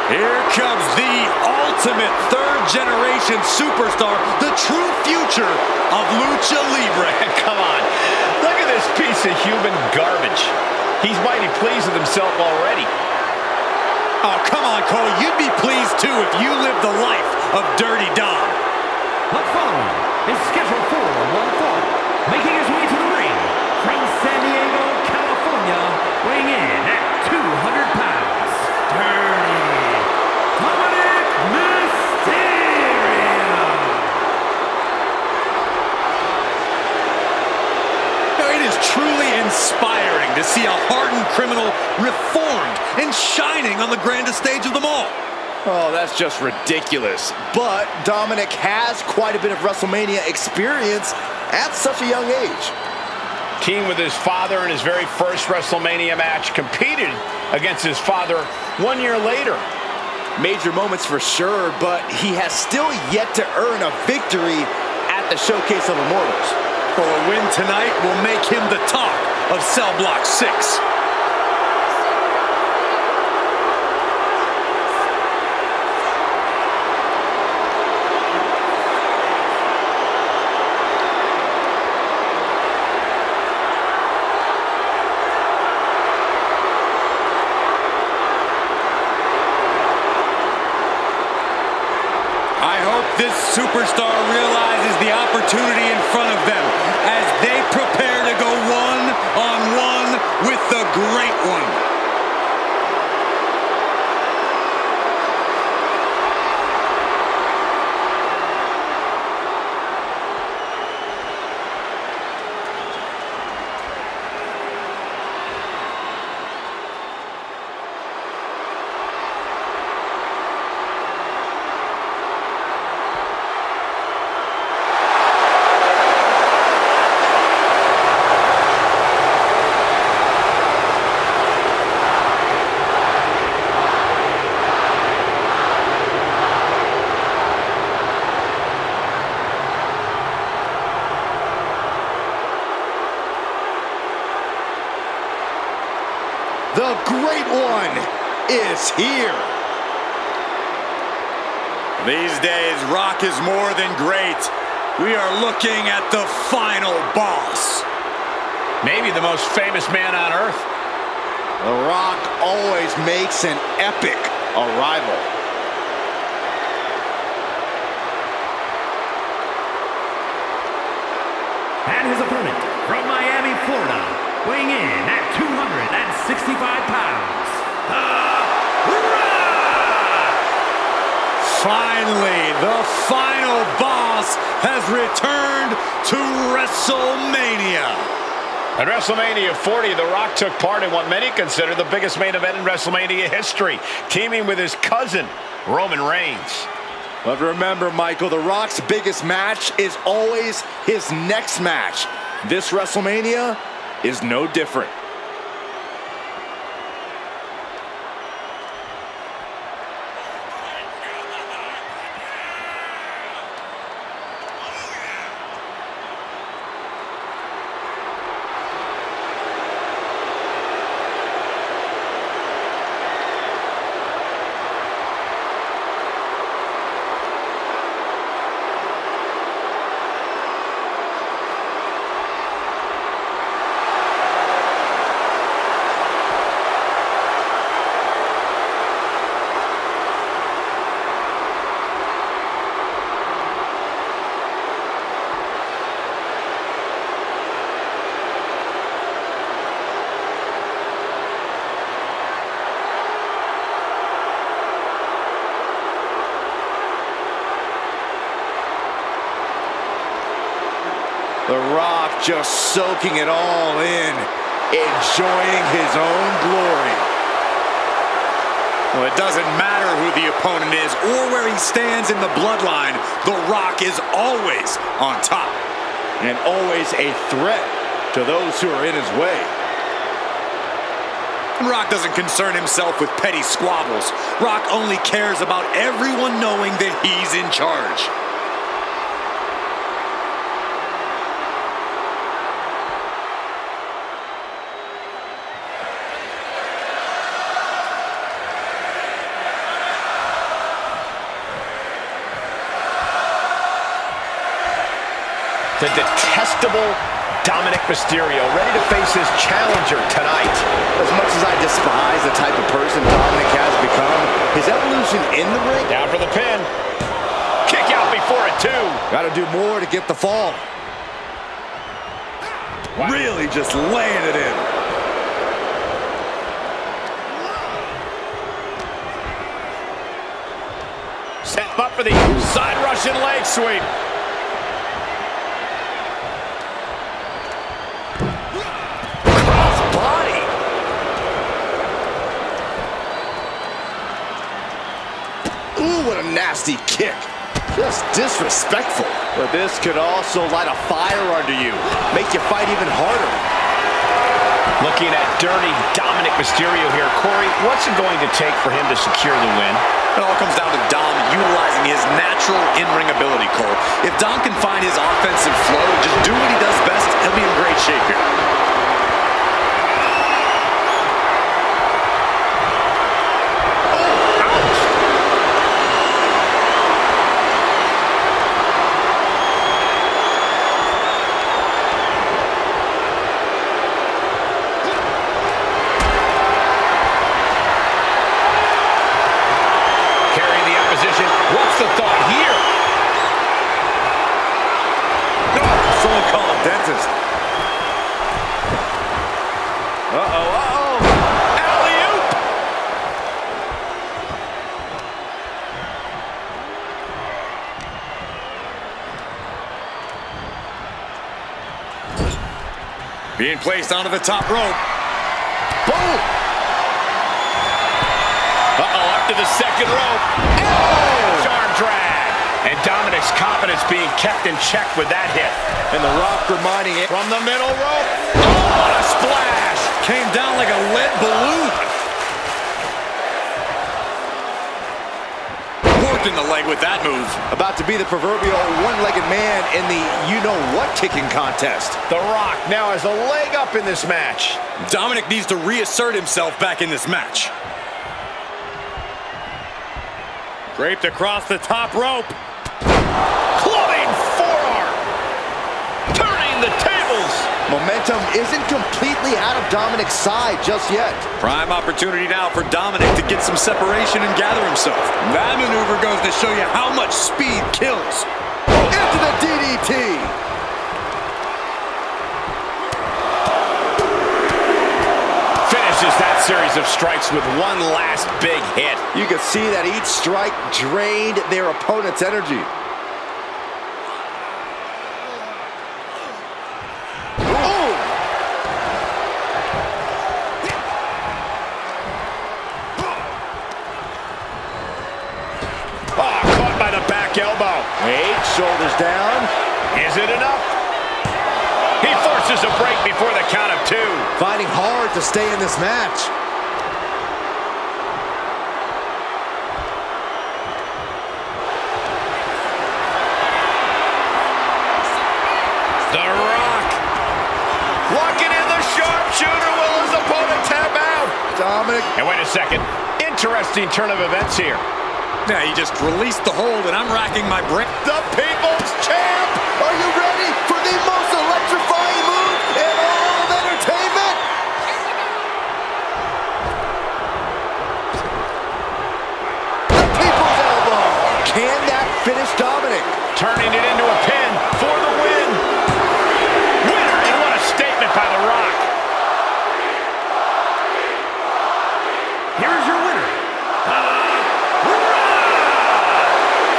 Here comes the ultimate third-generation superstar, the true future of Lucha Libre. Come on, look at this piece of human garbage. He's mighty pleased with himself already. Oh, come on, Cole. You'd be pleased, too, if you lived the life of Dirty Dom. The following is scheduled for one fall, making his way to the ring from San Diego, California, weighing in at 200 pounds, Dirty Mysterio. Now, it is truly inspiring to see a hardened criminal reformed and shining on the grandest stage of them all. Oh, that's just ridiculous. But Dominic has quite a bit of WrestleMania experience at such a young age. Teamed with his father in his very first WrestleMania match, competed against his father 1 year later. Major moments for sure, but he has still yet to earn a victory at the Showcase of Immortals. For a win tonight will make him the talk of Cell Block 6. This superstar realizes the opportunity in front of them as they prepare to go one-on-one with the Great One. The Great One is here. These days, Rock is more than great. We are looking at the final boss. Maybe the most famous man on earth. The Rock always makes an epic arrival. And his opponent from Miami, Florida, weighing in at 265 pounds, The Rock! Finally, the final boss has returned to WrestleMania. At WrestleMania 40, The Rock took part in what many consider the biggest main event in WrestleMania history, teaming with his cousin, Roman Reigns. But remember, Michael, The Rock's biggest match is always his next match. This WrestleMania is no different. The Rock just soaking it all in, enjoying his own glory. Well, it doesn't matter who the opponent is or where he stands in the bloodline, The Rock is always on top. And always a threat to those who are in his way. Rock doesn't concern himself with petty squabbles. Rock only cares about everyone knowing that he's in charge. the detestable Dominic Mysterio, ready to face his challenger tonight. As much as I despise the type of person Dominic has become, his evolution in the ring... Down for the pin. Kick out before it, too. Got to do more to get the fall. Wow. Really just laying it in. Set him up for the side Russian leg sweep. Cross body. Ooh, what a nasty kick. Just disrespectful. But this could also light a fire under you. Make you fight even harder. Looking at dirty Dominic Mysterio here. Corey, what's it going to take for him to secure the win? It all comes down to Dom utilizing his natural in-ring ability, Cole. If Dom can find his offensive flow and just do what he does best, he'll be in great shape here. What's the thought here? No, someone call a dentist. Alley-oop! Being placed onto the top rope. Boom! Up to the second rope. Oh! Arm drag. And Dominic's confidence being kept in check with that hit. And The Rock reminding it. From the middle rope. Oh, what a splash! Came down like a lead balloon. Working the leg with that move. About to be the proverbial one-legged man in the you-know-what kicking contest. The Rock now has a leg up in this match. Dominic needs to reassert himself back in this match. Draped across the top rope. Clubbing forearm. Turning the tables. Momentum isn't completely out of Dominic's side just yet. Prime opportunity now for Dominic to get some separation and gather himself. That maneuver goes to show you how much speed kills. Into the DDT. Finishes that series of strikes with one last big hit. You can see that each strike drained their opponent's energy. Ooh. Oh, caught by the back elbow. Wait, shoulders down. Is it enough? He forces a break before the count of two. Fighting hard to stay in this match. The Rock. Walking in the sharpshooter. Will his opponent tap out? Dominic. And wait a second. Interesting turn of events here. Yeah, he just released the hold, and I'm racking my brain. The People's Champ. Are you ready for the most electrifying move in all of entertainment? The People's Elbow. Can that finish Dominic? Turning it into a pin for the win. Winner, and what a statement by The Rock. Here is your winner,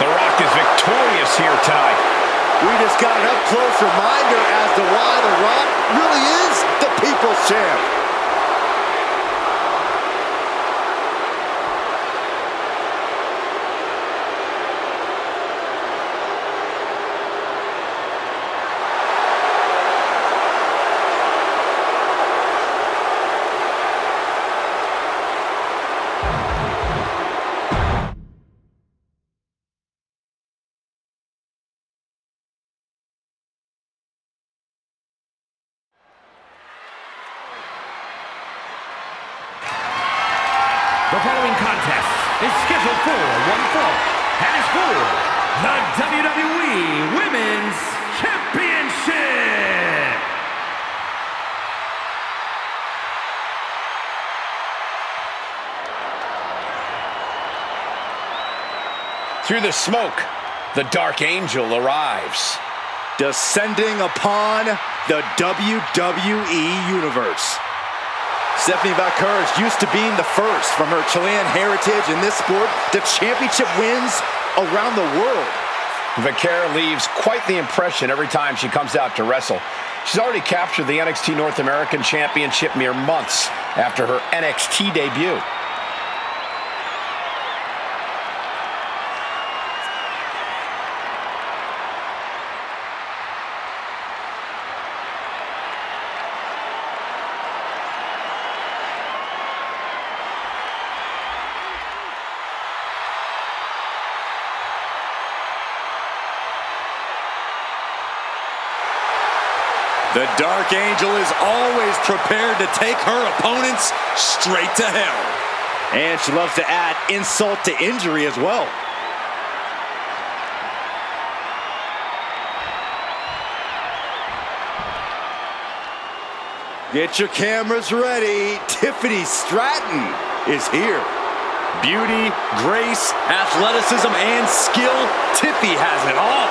The Rock is victorious here tonight. We just got an up-close reminder as to why The Rock really is the People's Champ. The following contest is scheduled for one fall and is for the WWE Women's Championship. Through the smoke, the Dark Angel arrives. Descending upon the WWE Universe. Stephanie Vaquer is used to being the first from her Chilean heritage in this sport to championship wins around the world. Vaquer leaves quite the impression every time she comes out to wrestle. She's already captured the NXT North American Championship mere months after her NXT debut. The Dark Angel is always prepared to take her opponents straight to hell. And she loves to add insult to injury as well. Get your cameras ready. Tiffany Stratton is here. Beauty, grace, athleticism, and skill, Tiffy has it all.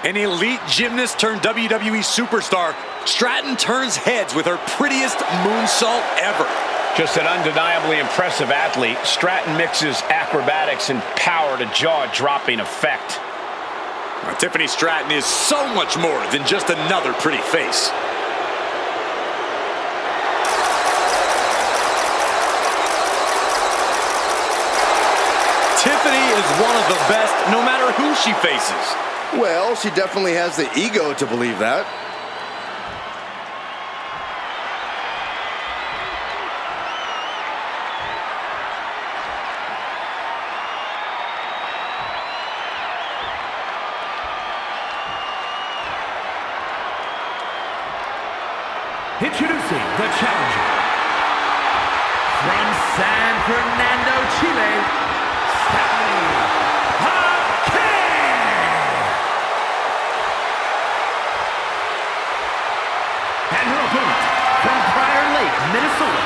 An elite gymnast turned WWE superstar, Stratton turns heads with her prettiest moonsault ever. Just an undeniably impressive athlete, Stratton mixes acrobatics and power to jaw-dropping effect. Tiffany Stratton is so much more than just another pretty face. Tiffany is one of the best no matter who she faces. Well, she definitely has the ego to believe that. Introducing the challenger from San Fernando, Chile, Stephanie. And her opponent from Prior Lake, Minnesota,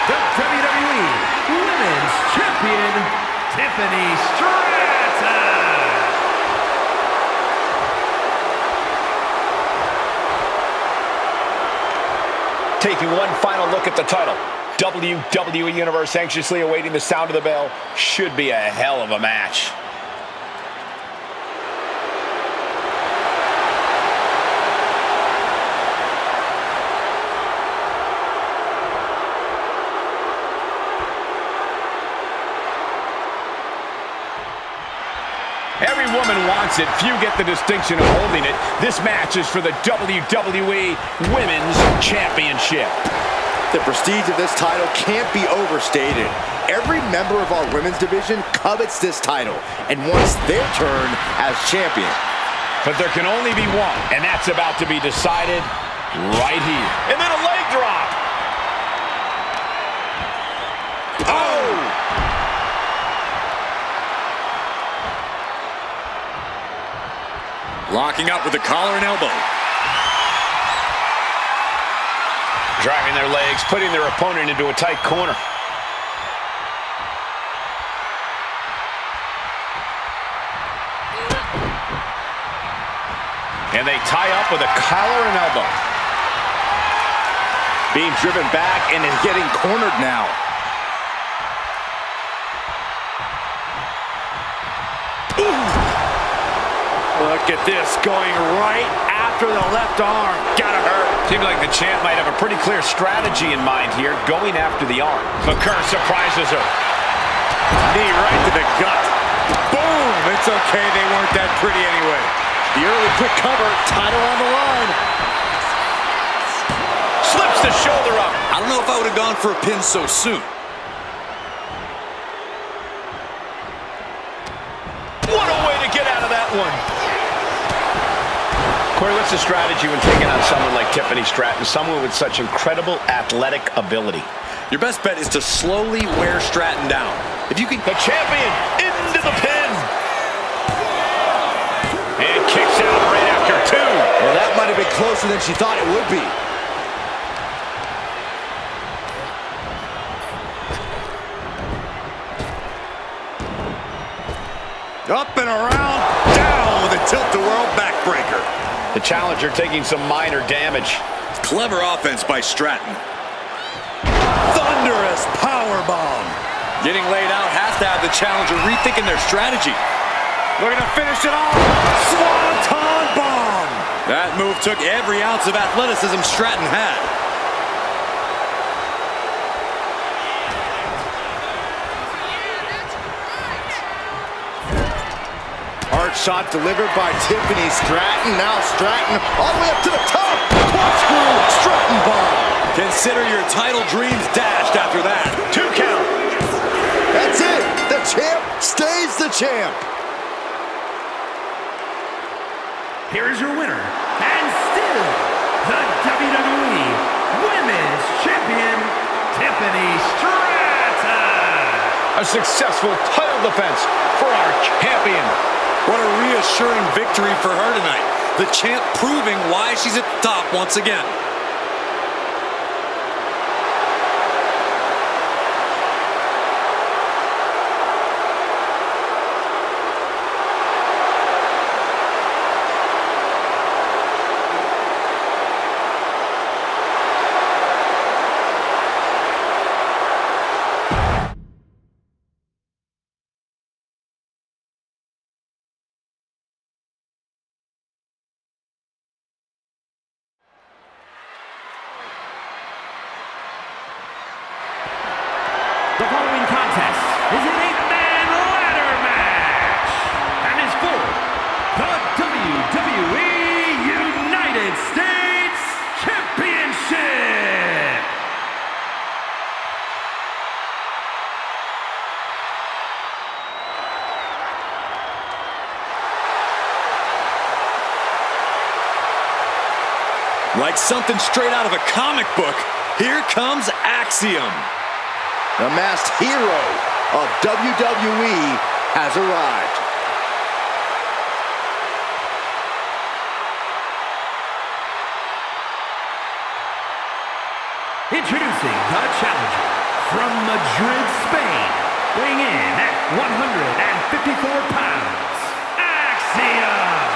the WWE Women's Champion, Tiffany Stratton. Taking one final look at the title, WWE Universe anxiously awaiting the sound of the bell. Should be a hell of a match. Every woman wants it. Few get the distinction of holding it. This match is for the WWE Women's Championship. The prestige of this title can't be overstated. Every member of our women's division covets this title and wants their turn as champion. But there can only be one, and that's about to be decided right here. And then a leg drop. Oh! Locking up with the collar and elbow. Driving their legs, putting their opponent into a tight corner. And they tie up with a collar and elbow. Being driven back and is getting cornered now. Look at this, going right after the left arm. Gotta hurt. Seems like the champ might have a pretty clear strategy in mind here, going after the arm. Vaquer surprises her. Knee right to the gut. Boom! It's okay, they weren't that pretty anyway. The early quick cover, title on the line. Slips the shoulder up. I don't know if I would have gone for a pin so soon. What a way to get out of that one. Corey, what's the strategy when taking on someone like Tiffany Stratton, someone with such incredible athletic ability? Your best bet is to slowly wear Stratton down. If you can... The champion into the pin. And kicks out right after 2. Well, that might have been closer than she thought it would be. Up and around, down with a tilt-a-whirl backbreaker. The challenger taking some minor damage. Clever offense by Stratton. Thunderous powerbomb. Getting laid out has to have the challenger rethinking their strategy. Looking to finish it off. Swanton bomb. That move took every ounce of athleticism Stratton had. Hard shot delivered by Tiffany Stratton. Now Stratton all the way up to the top. Corkscrew Stratton bomb. Consider your title dreams dashed after that. 2 count. That's it. The champ stays the champ. Here is your winner, and still the WWE Women's Champion, Tiffany Stratton. A successful title defense for our champion. What a reassuring victory for her tonight. The champ proving why she's at the top once again. The following contest is an 8-man ladder match and is for the WWE United States Championship. Like something straight out of a comic book, here comes Axiom. The masked hero of WWE has arrived. Introducing the challenger from Madrid, Spain, weighing in at 154 pounds, Axiom.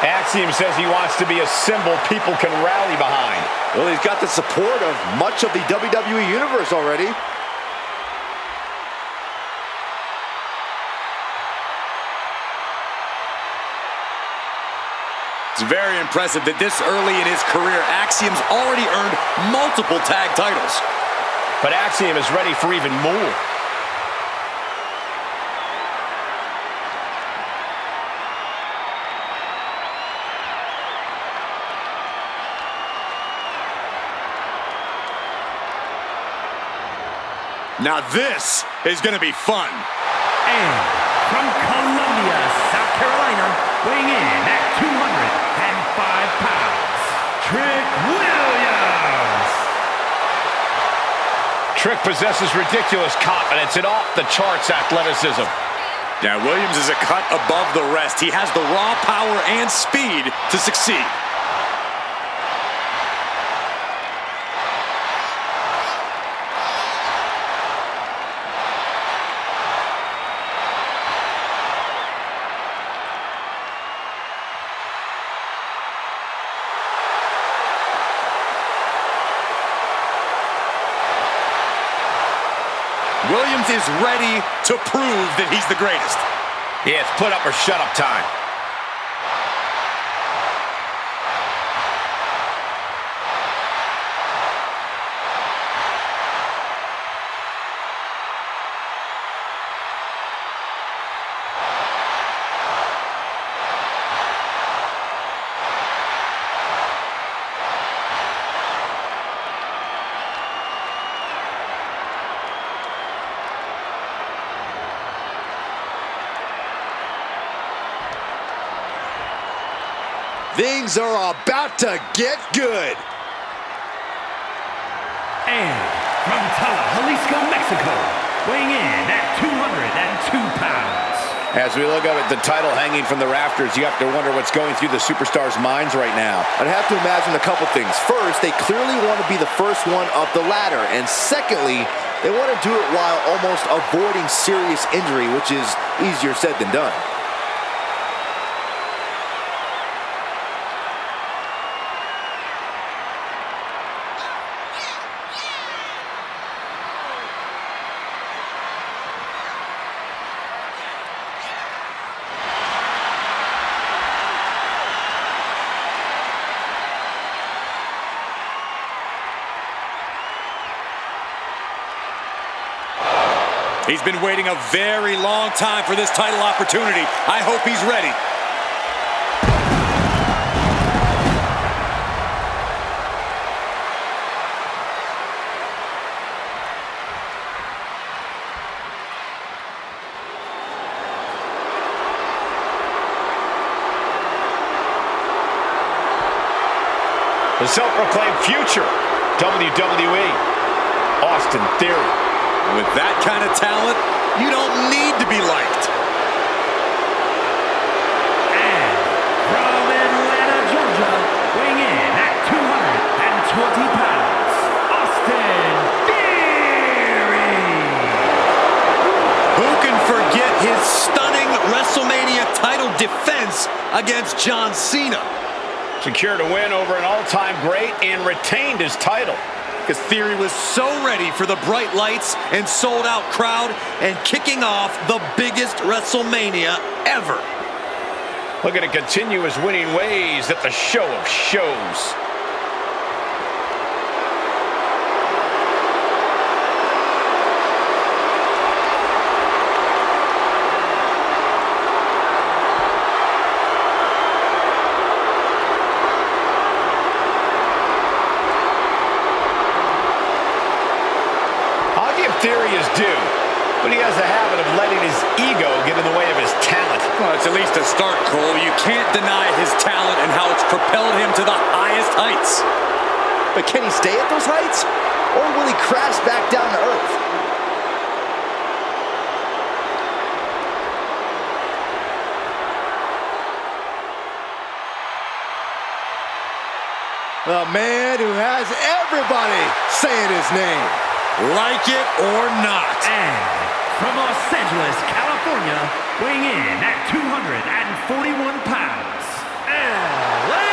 Axiom says he wants to be a symbol people can rally behind. Well, he's got the support of much of the WWE Universe already. It's very impressive that this early in his career, Axiom's already earned multiple tag titles. But Axiom is ready for even more. Now this is going to be fun. And from Columbia, South Carolina, weighing in at 205 pounds, Trick Williams. Trick possesses ridiculous confidence and off-the-charts athleticism. Now Williams is a cut above the rest. He has the raw power and speed to succeed. Williams is ready to prove that he's the greatest. Yeah, it's put up or shut up time. Things are about to get good. And from Jalisco, Mexico, weighing in at 202 pounds. As we look up at the title hanging from the rafters, you have to wonder what's going through the superstars' minds right now. I'd have to imagine a couple things. First, they clearly want to be the first one up the ladder. And secondly, they want to do it while almost avoiding serious injury, which is easier said than done. He's been waiting a very long time for this title opportunity. I hope he's ready. The self-proclaimed future WWE, Austin Theory. With that kind of talent, you don't need to be liked. And from Atlanta, Georgia, weighing in at 220 pounds, Austin Theory. Who can forget his stunning WrestleMania title defense against John Cena? Secured a win over an all-time great and retained his title. Because Theory was so ready for the bright lights and sold-out crowd and kicking off the biggest WrestleMania ever. Looking to continue his winning ways at the show of shows. Theory is due, but he has a habit of letting his ego get in the way of his talent. Well, it's at least a start, Cole. You can't deny his talent and how it's propelled him to the highest heights. But can he stay at those heights? Or will he crash back down to earth? The man who has everybody saying his name. Like it or not. And from Los Angeles, California, weighing in at 241 pounds, LA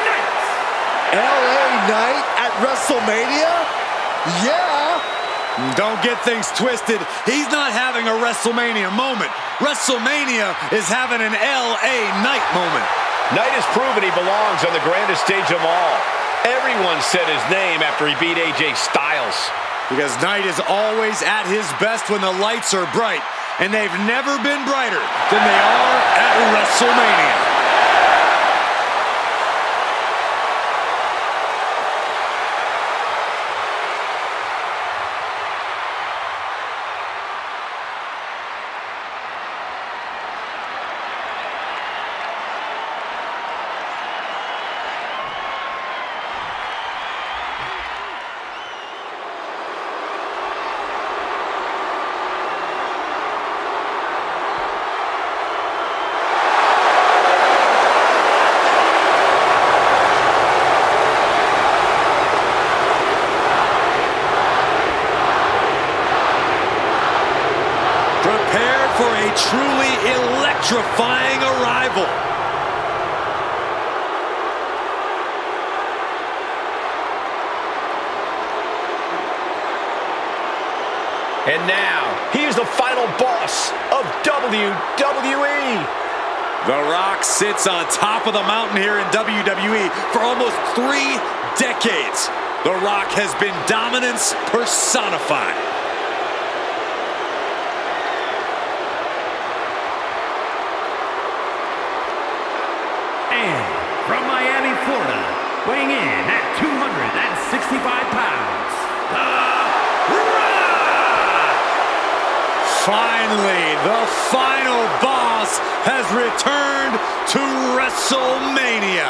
Knight. LA Knight at WrestleMania? Yeah. Don't get things twisted. He's not having a WrestleMania moment. WrestleMania is having an LA Knight moment. Knight has proven he belongs on the grandest stage of all. Everyone said his name after he beat AJ Styles. Because Knight is always at his best when the lights are bright. And they've never been brighter than they are at WrestleMania. For a truly electrifying arrival. And now, he's the final boss of WWE. The Rock sits on top of the mountain here in WWE for almost 3 decades. The Rock has been dominance personified. And from Miami, Florida, weighing in at 265 pounds, The Rock! Finally, the final boss has returned to WrestleMania.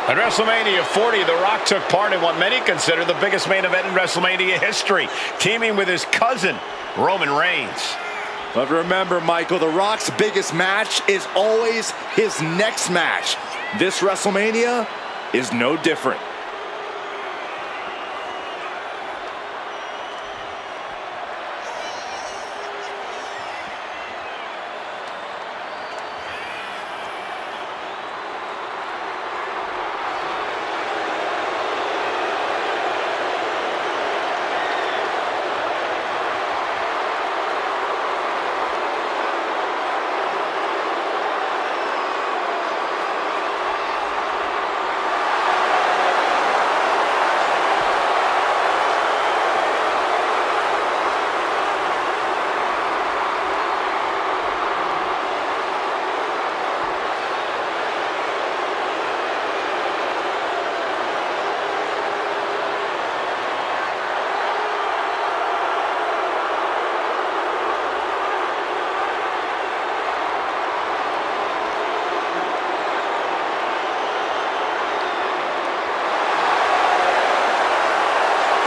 At WrestleMania 40, The Rock took part in what many consider the biggest main event in WrestleMania history, teaming with his cousin, Roman Reigns. But remember, Michael, The Rock's biggest match is always his next match. This WrestleMania is no different.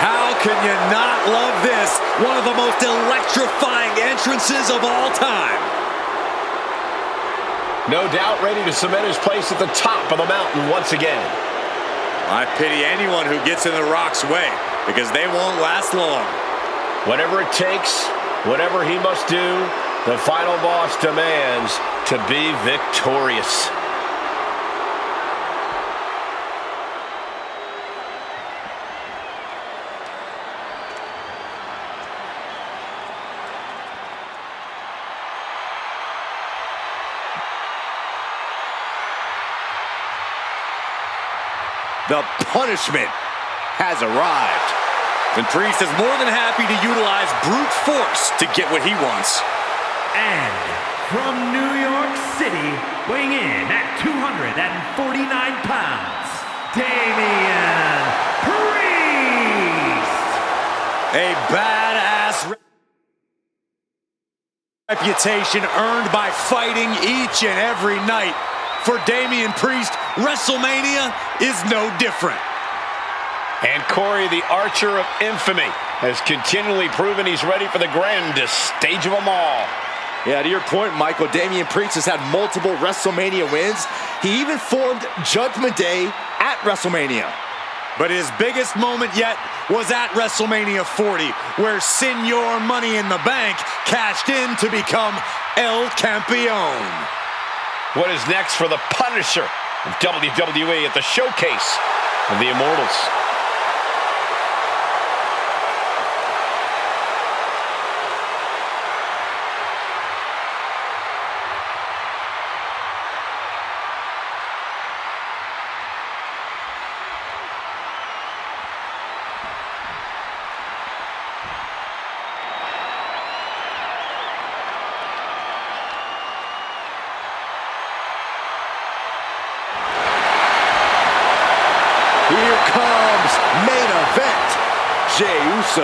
How can you not love this? One of the most electrifying entrances of all time. No doubt ready to cement his place at the top of the mountain once again. I pity anyone who gets in The Rock's way, because they won't last long. Whatever it takes, whatever he must do, the final boss demands to be victorious. The punishment has arrived. And Priest is more than happy to utilize brute force to get what he wants. And from New York City, weighing in at 249 pounds, Damian Priest. A badass reputation earned by fighting each and every night. For Damian Priest, WrestleMania is no different. And Corey, the Archer of Infamy, has continually proven he's ready for the grandest stage of them all. Yeah, to your point, Michael, Damian Priest has had multiple WrestleMania wins. He even formed Judgment Day at WrestleMania. But his biggest moment yet was at WrestleMania 40, where Senor Money in the Bank cashed in to become El Campeón. What is next for the Punisher of WWE at the Showcase of the Immortals? Here comes main event, Jey Uso.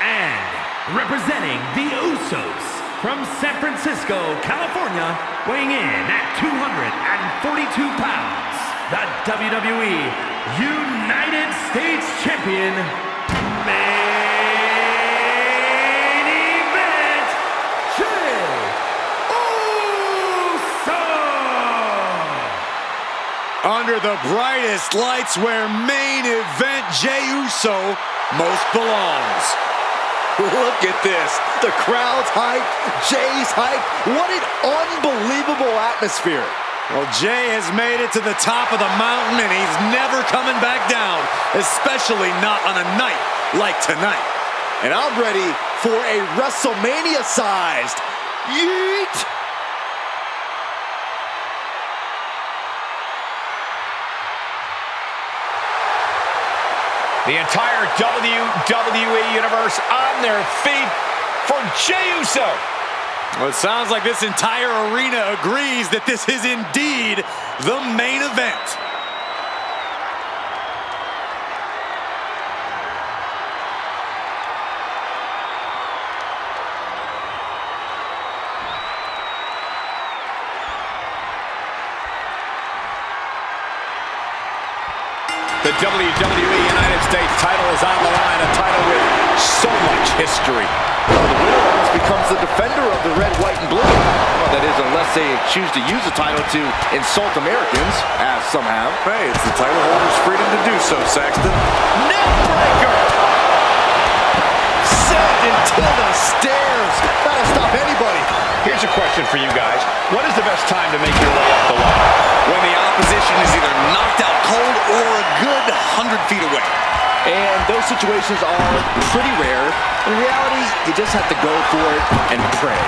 And representing the Usos from San Francisco, California, weighing in at 242 pounds, the WWE United States Champion, main event, Jey Uso. Under the brightest lights where main event Jey Uso most belongs. Look at this. The crowd's hyped, Jay's hyped. What an unbelievable atmosphere. Well, Jey has made it to the top of the mountain, and he's never coming back down, especially not on a night like tonight. And I'm ready for a WrestleMania-sized yeet. The entire WWE Universe on their feet for Jey Uso. Well, it sounds like this entire arena agrees that this is indeed the main event. The WWE United States title is on the line, a title with so much history. Well, the winner almost becomes the defender of the red, white, and blue. Well, that is, unless they choose to use the title to insult Americans, as some have. Hey, it's the title holder's freedom to do so, Saxton. Neckbreaker! Sent into the stairs. That'll stop anybody. Here's a question for you guys. What is the best time to make your way up the ladder? When the opposition is either knocked out cold or a good 100 feet away. And those situations are pretty rare. In reality, you just have to go for it and pray.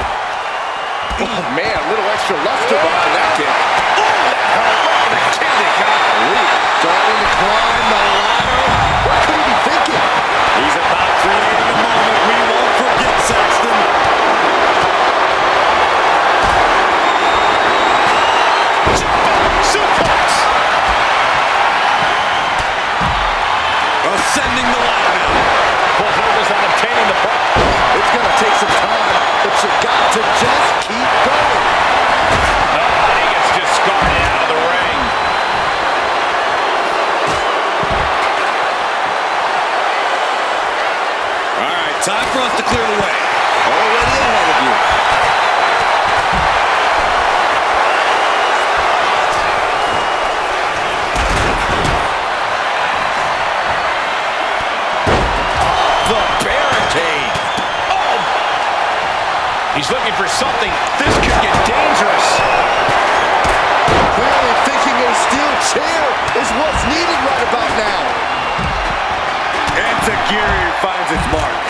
Oh, man, a little extra luster behind that kick. Oh, that hurt right in the kidney. Starting to climb the ladder. What could he be thinking? He's about creating a moment we won't forget, Saxton. Suplex! Ascending the ladder now. Full focus on obtaining the point. It's going to take some time, but you got to just keep going. He gets discarded out of the ring. All right, time for us to clear the way. Already ahead of you. The barricade. Oh! He's looking for something. This could get dangerous. Clearly thinking a steel chair is what's needed right about now. And Takiri finds its mark.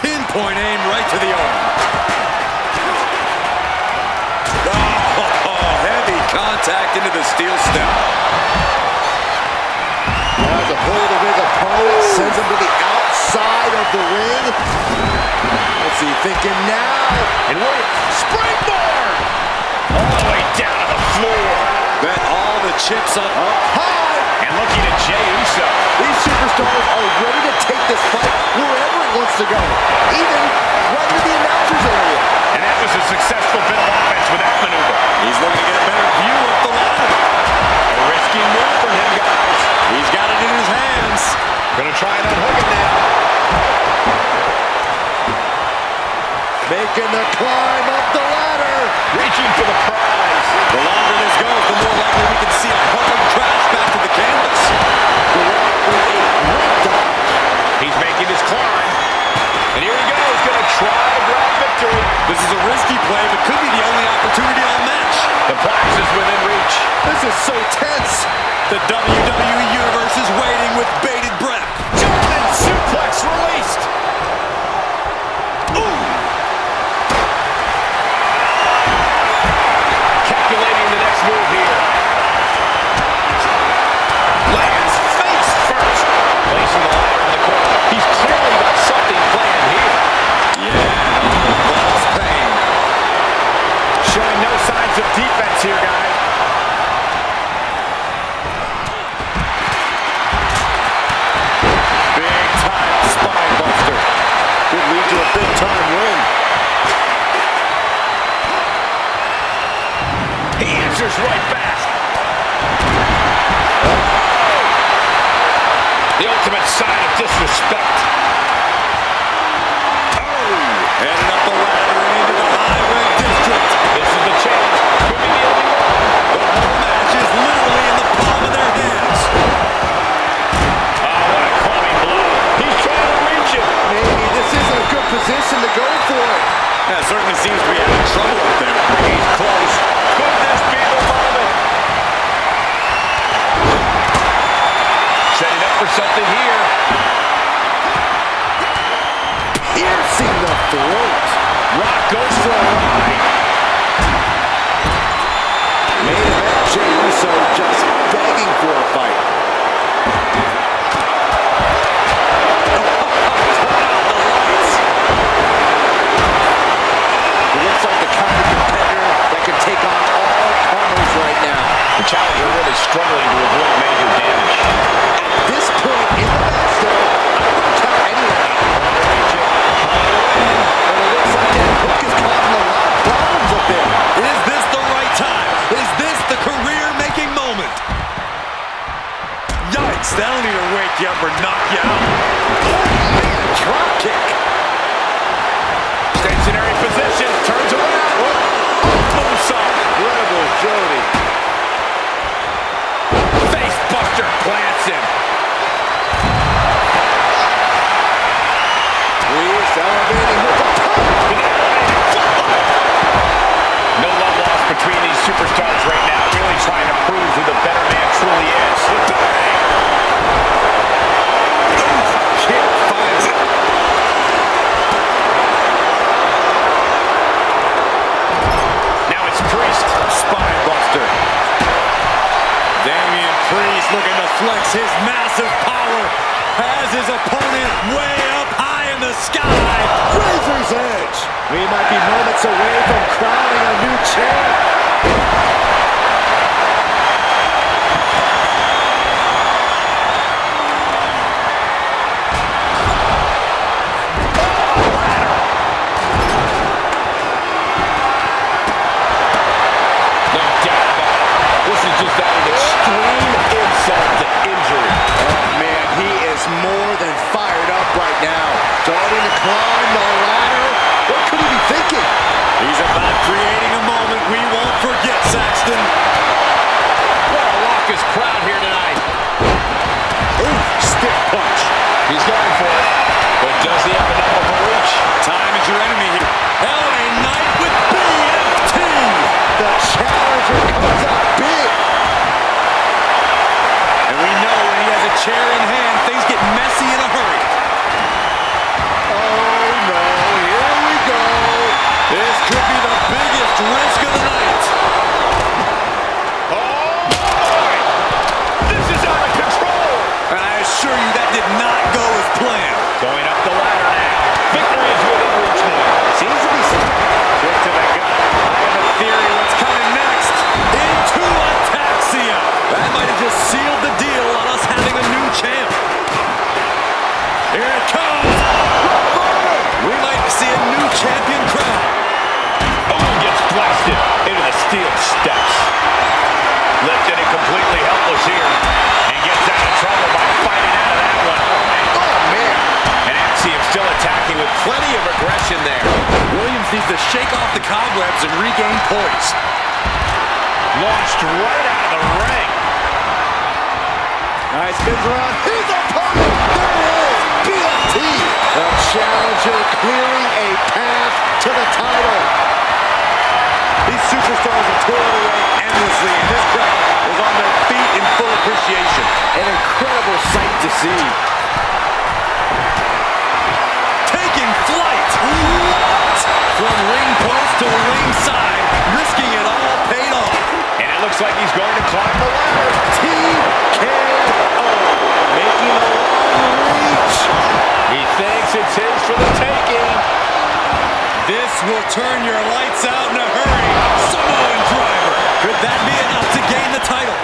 Pinpoint aim right to the arm. Oh, heavy contact into the steel step. As a hold of his opponent sends him to the outside of the ring. What's he thinking now? And we're springboard! All the way down to the floor. Bet all the chips up. High! And looking at Jey Uso. These superstars are ready to take this fight wherever it wants to go. Even right into the announcer's area. And that was a successful bit of offense with that maneuver. He's looking to get a better view of the ladder. A risky move from him, guys. He's got it in his hands. Gonna try and unhook it now. Making the climb up the ladder. Reaching for the prize. The longer this goes, the more likely we can see a hard crash back to the canvas. He's making his climb. And here he goes. Gonna try to grab victory. This is a risky play, but could be the only opportunity all match. The prize is within reach. This is so tense. The WWE Universe is waiting with bated breath. German suplex released. Ooh! Calculating the next move here. Lands face first. Placing the ladder in the corner. He's clearly got something planned here. Yeah, balls pain. Showing no signs of defense here, guys. Big time spine buster. Could lead to a big time win. He answers right back. The ultimate sign of disrespect. Heading up the ladder and into the highway district. This is the chance. Could be the only one. The whole match is literally in the palm of their hands. Oh, what a clubbing blow. He's trying to reach it. Maybe this isn't a good position to go for it. Yeah, it certainly seems to be having trouble up there. He's close. Could this be the moment? Setting up for something here. Piercing the throat. Rock goes for a ride. Main event, Jey Uso just begging for a fight. It looks like the kind of competitor that can take on all comers right now. The challenger really struggling to avoid major damage. At this point in the match, though, I wouldn't count anyone out. But it looks like that hook is causing a lot of problems up there. Is this the right time? Is this the career-making moment? flex his massive power, has his opponent way up high in the sky. Razor's edge. We might be moments away from crowning a new champ. More than fired up right now. Starting to climb the ladder. What could he be thinking? He's about creating a moment we won't forget, Saxton. What a raucous crowd here tonight. Ooh, stiff punch. He's going for it. But does he have enough of a reach? Time is your enemy here. LA Knight with BFT. The challenger comes out big. And we know when he has a chair in hand, things get messy in a hurry. Oh no, here we go. This could be the biggest risk of the night. Oh boy! This is out of control! And I assure you that did not go as planned. Going up the ladder now. Victory is within reach now. Seems to be Kick to the gut. I have a theory what's coming next. Into ataxia. That might have just sealed the deal on us having a new champ. Here it comes. We might see a new champion crown. Oh, gets blasted into the steel steps. Lifted and completely helpless here. And gets out of trouble by fighting out of that one. Oh, man. And Axiom still attacking with plenty of aggression there. Williams needs to shake off the cobwebs and regain poise. Launched right out of the ring. Nice spins around. His opponent. There it is. BFT. The challenger clearing a path to the title. These superstars have toiled away endlessly, and this crowd is on their feet in full appreciation. An incredible sight to see. Taking flight. What? From ring post to ringside, risking it all paid off. And it looks like he's going to climb the ladder. TKO. Making a long reach. He thinks it's his for the taking. This will turn your lights out in a hurry. Samoan driver. Could that be enough to gain the title?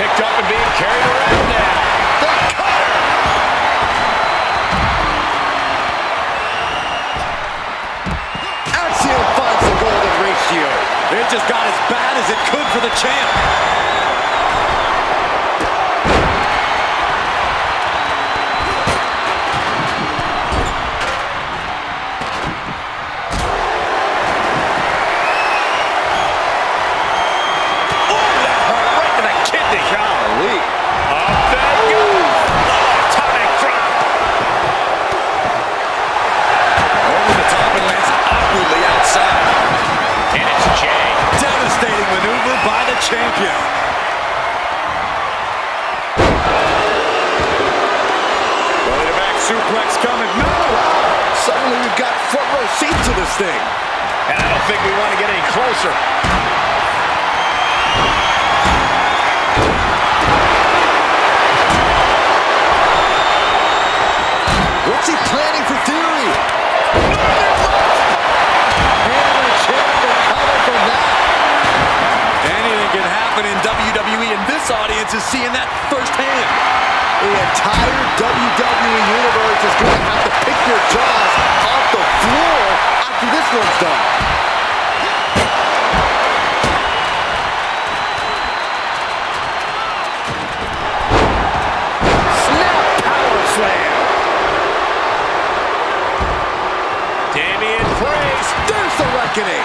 Picked up and being carried around now. The cutter. Axiom finds the golden ratio. It just got as bad as it could for the champ. Champion. Belly to back suplex coming. No! Suddenly we've got front row seat to this thing. And I don't think we want to get any closer. What's he planning for theory? And the champ recovered from that. Anything can happen in WWE, and this audience is seeing that firsthand. The entire WWE Universe is going to have to pick their jaws off the floor after this one's done. Snap power slam. Damian Priest. There's the reckoning.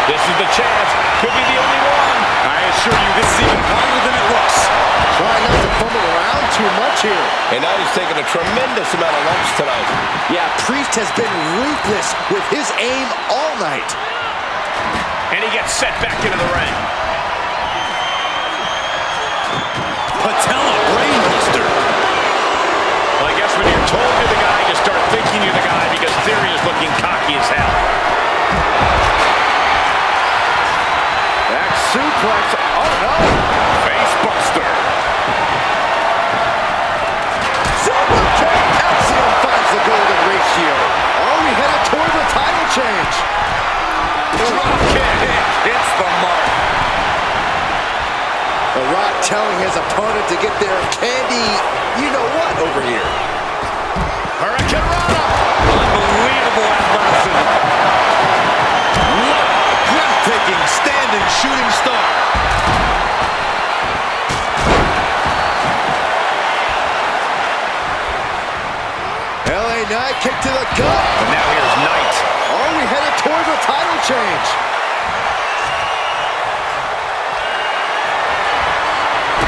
This is the chance. Could be the only one. I assure you, this is even harder than it looks. Trying not to fumble around too much here. And now he's taking a tremendous amount of lumps tonight. Yeah, Priest has been ruthless with his aim all night. And he gets set back into the ring. Patella brainbuster. Well, I guess when you're told you're the guy, you start thinking you're the guy because Theory is looking cocky as hell. Back suplex. Oh, no. Face buster. Super kick. Axiom finds the golden ratio. Are we headed toward the title change? Drop kick. Hits the mark. The Rock telling his opponent to get their candy, you know what, over here. Hurricane Rana. Unbelievable athleticism. What a breathtaking standing shooting star. LA Knight kick to the gut. And now here's Knight. Are we headed toward the title change?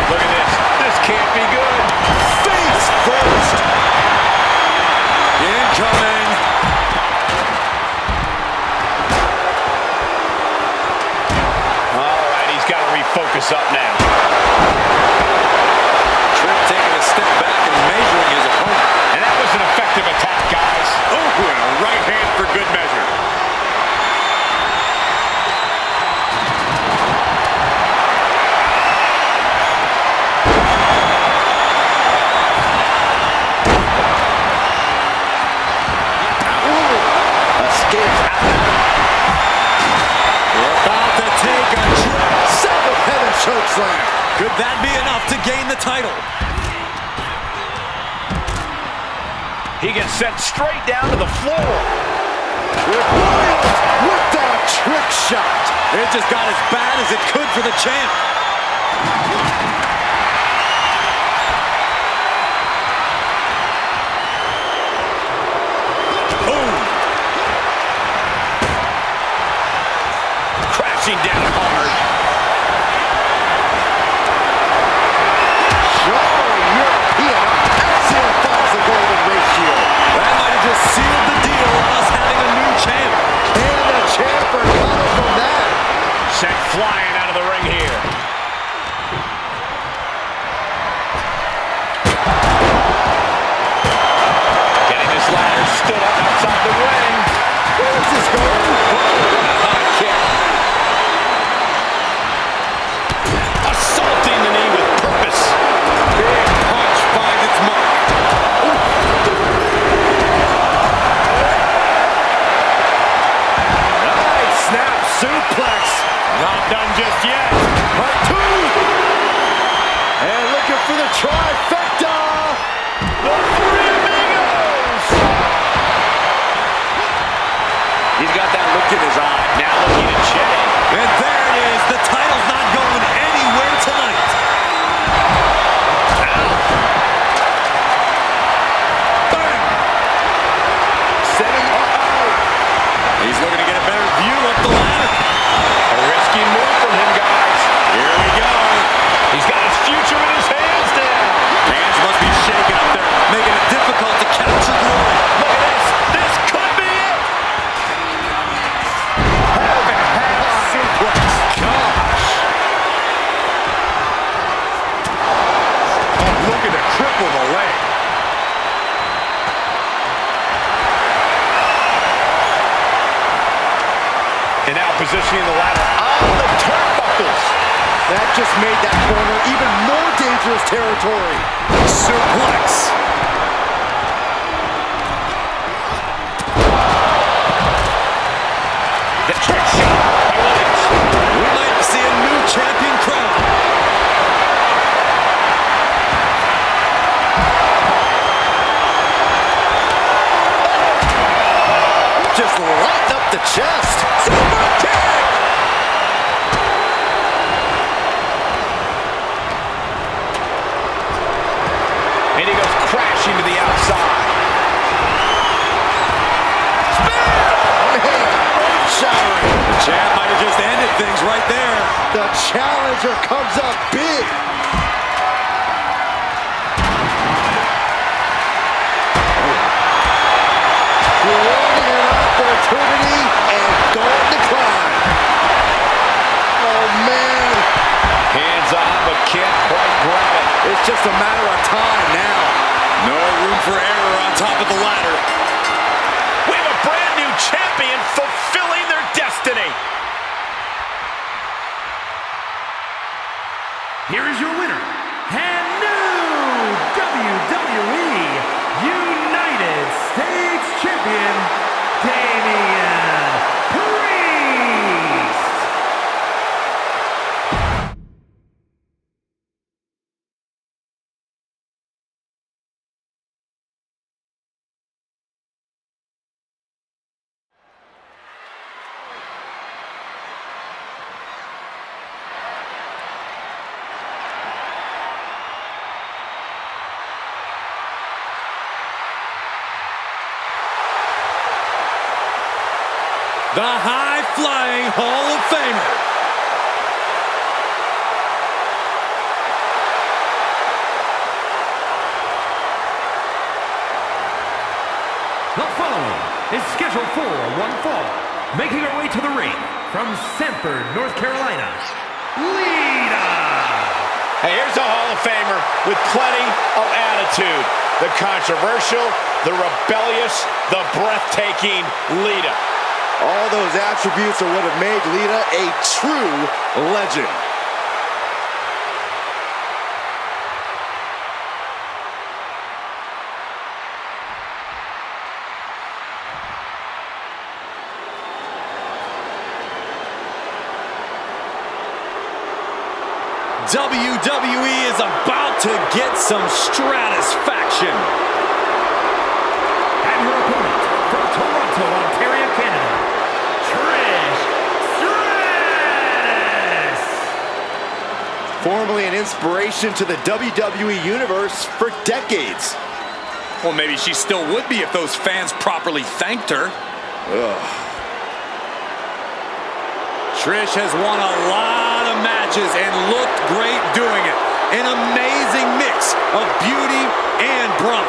Look at this. This can't be good. Face first. Incoming. All right, he's got to refocus up now. Trick taking a step back and measuring his opponent. And that was an effective attack, guys. Oh, and a right hand for good measure. Escapes out. About to take a trip. Seven heaven chokeslam. Could that be enough to gain the title? He gets sent straight down to the floor. With that trick shot. It just got as bad as it could for the champ. Boom. Crashing down hard. European. Axiom finds the golden ratio. That might have just sealed the deal on us having a new champ. Can the champ recover from that? Sent flying out of the ring here. Getting this ladder stood up outside the ring. Where's this going? Hot kick. Assaulting the knee with purpose. Big punch finds its mark. Nice snap suplex. Not done just yet. Part two. And looking for the trifecta. The Three Amigos. He's got that look in his eye. Now looking at Jay. And there it is. The title's not going anywhere tonight. Bang. Setting He's looking to get a better view up the ladder. A risky move from him, guys. Here we go. He's got his future in his hands now. Hands must be shaking up there, making it difficult to capture glory. Look at this. This could be it. Suplex. Gosh. Oh, looking to cripple the leg. And now positioning the ladder on the turnbuckles. That just made that corner even more dangerous territory. Suplex. The trick shot by Williams. We might see a new champion crowned. Just lighting up the chest. Super kick. And he goes crashing to the outside. Showering. The champ might have just ended things right there. The challenger comes up big. Creating an opportunity and going to climb. just a matter of time now. No room for error on top of the ladder. We have a brand new champion fulfilling their destiny. Here is your winner, and new WWE United States Champion, Damian Priest. The high-flying Hall of Famer. The following is scheduled for one fall, making her way to the ring from Sanford, North Carolina, Lita. Hey, here's a Hall of Famer with plenty of attitude. The controversial, the rebellious, the breathtaking Lita. All those attributes are what have made Lita a true legend. WWE is about to get some stratisfaction. And her opponent from Toronto, Ontario, Canada, Trish Stratus. Formerly an inspiration to the WWE Universe for decades. Well, maybe she still would be if those fans properly thanked her. Trish has won a lot of matches and looked great doing it. An amazing mix of beauty and brawn.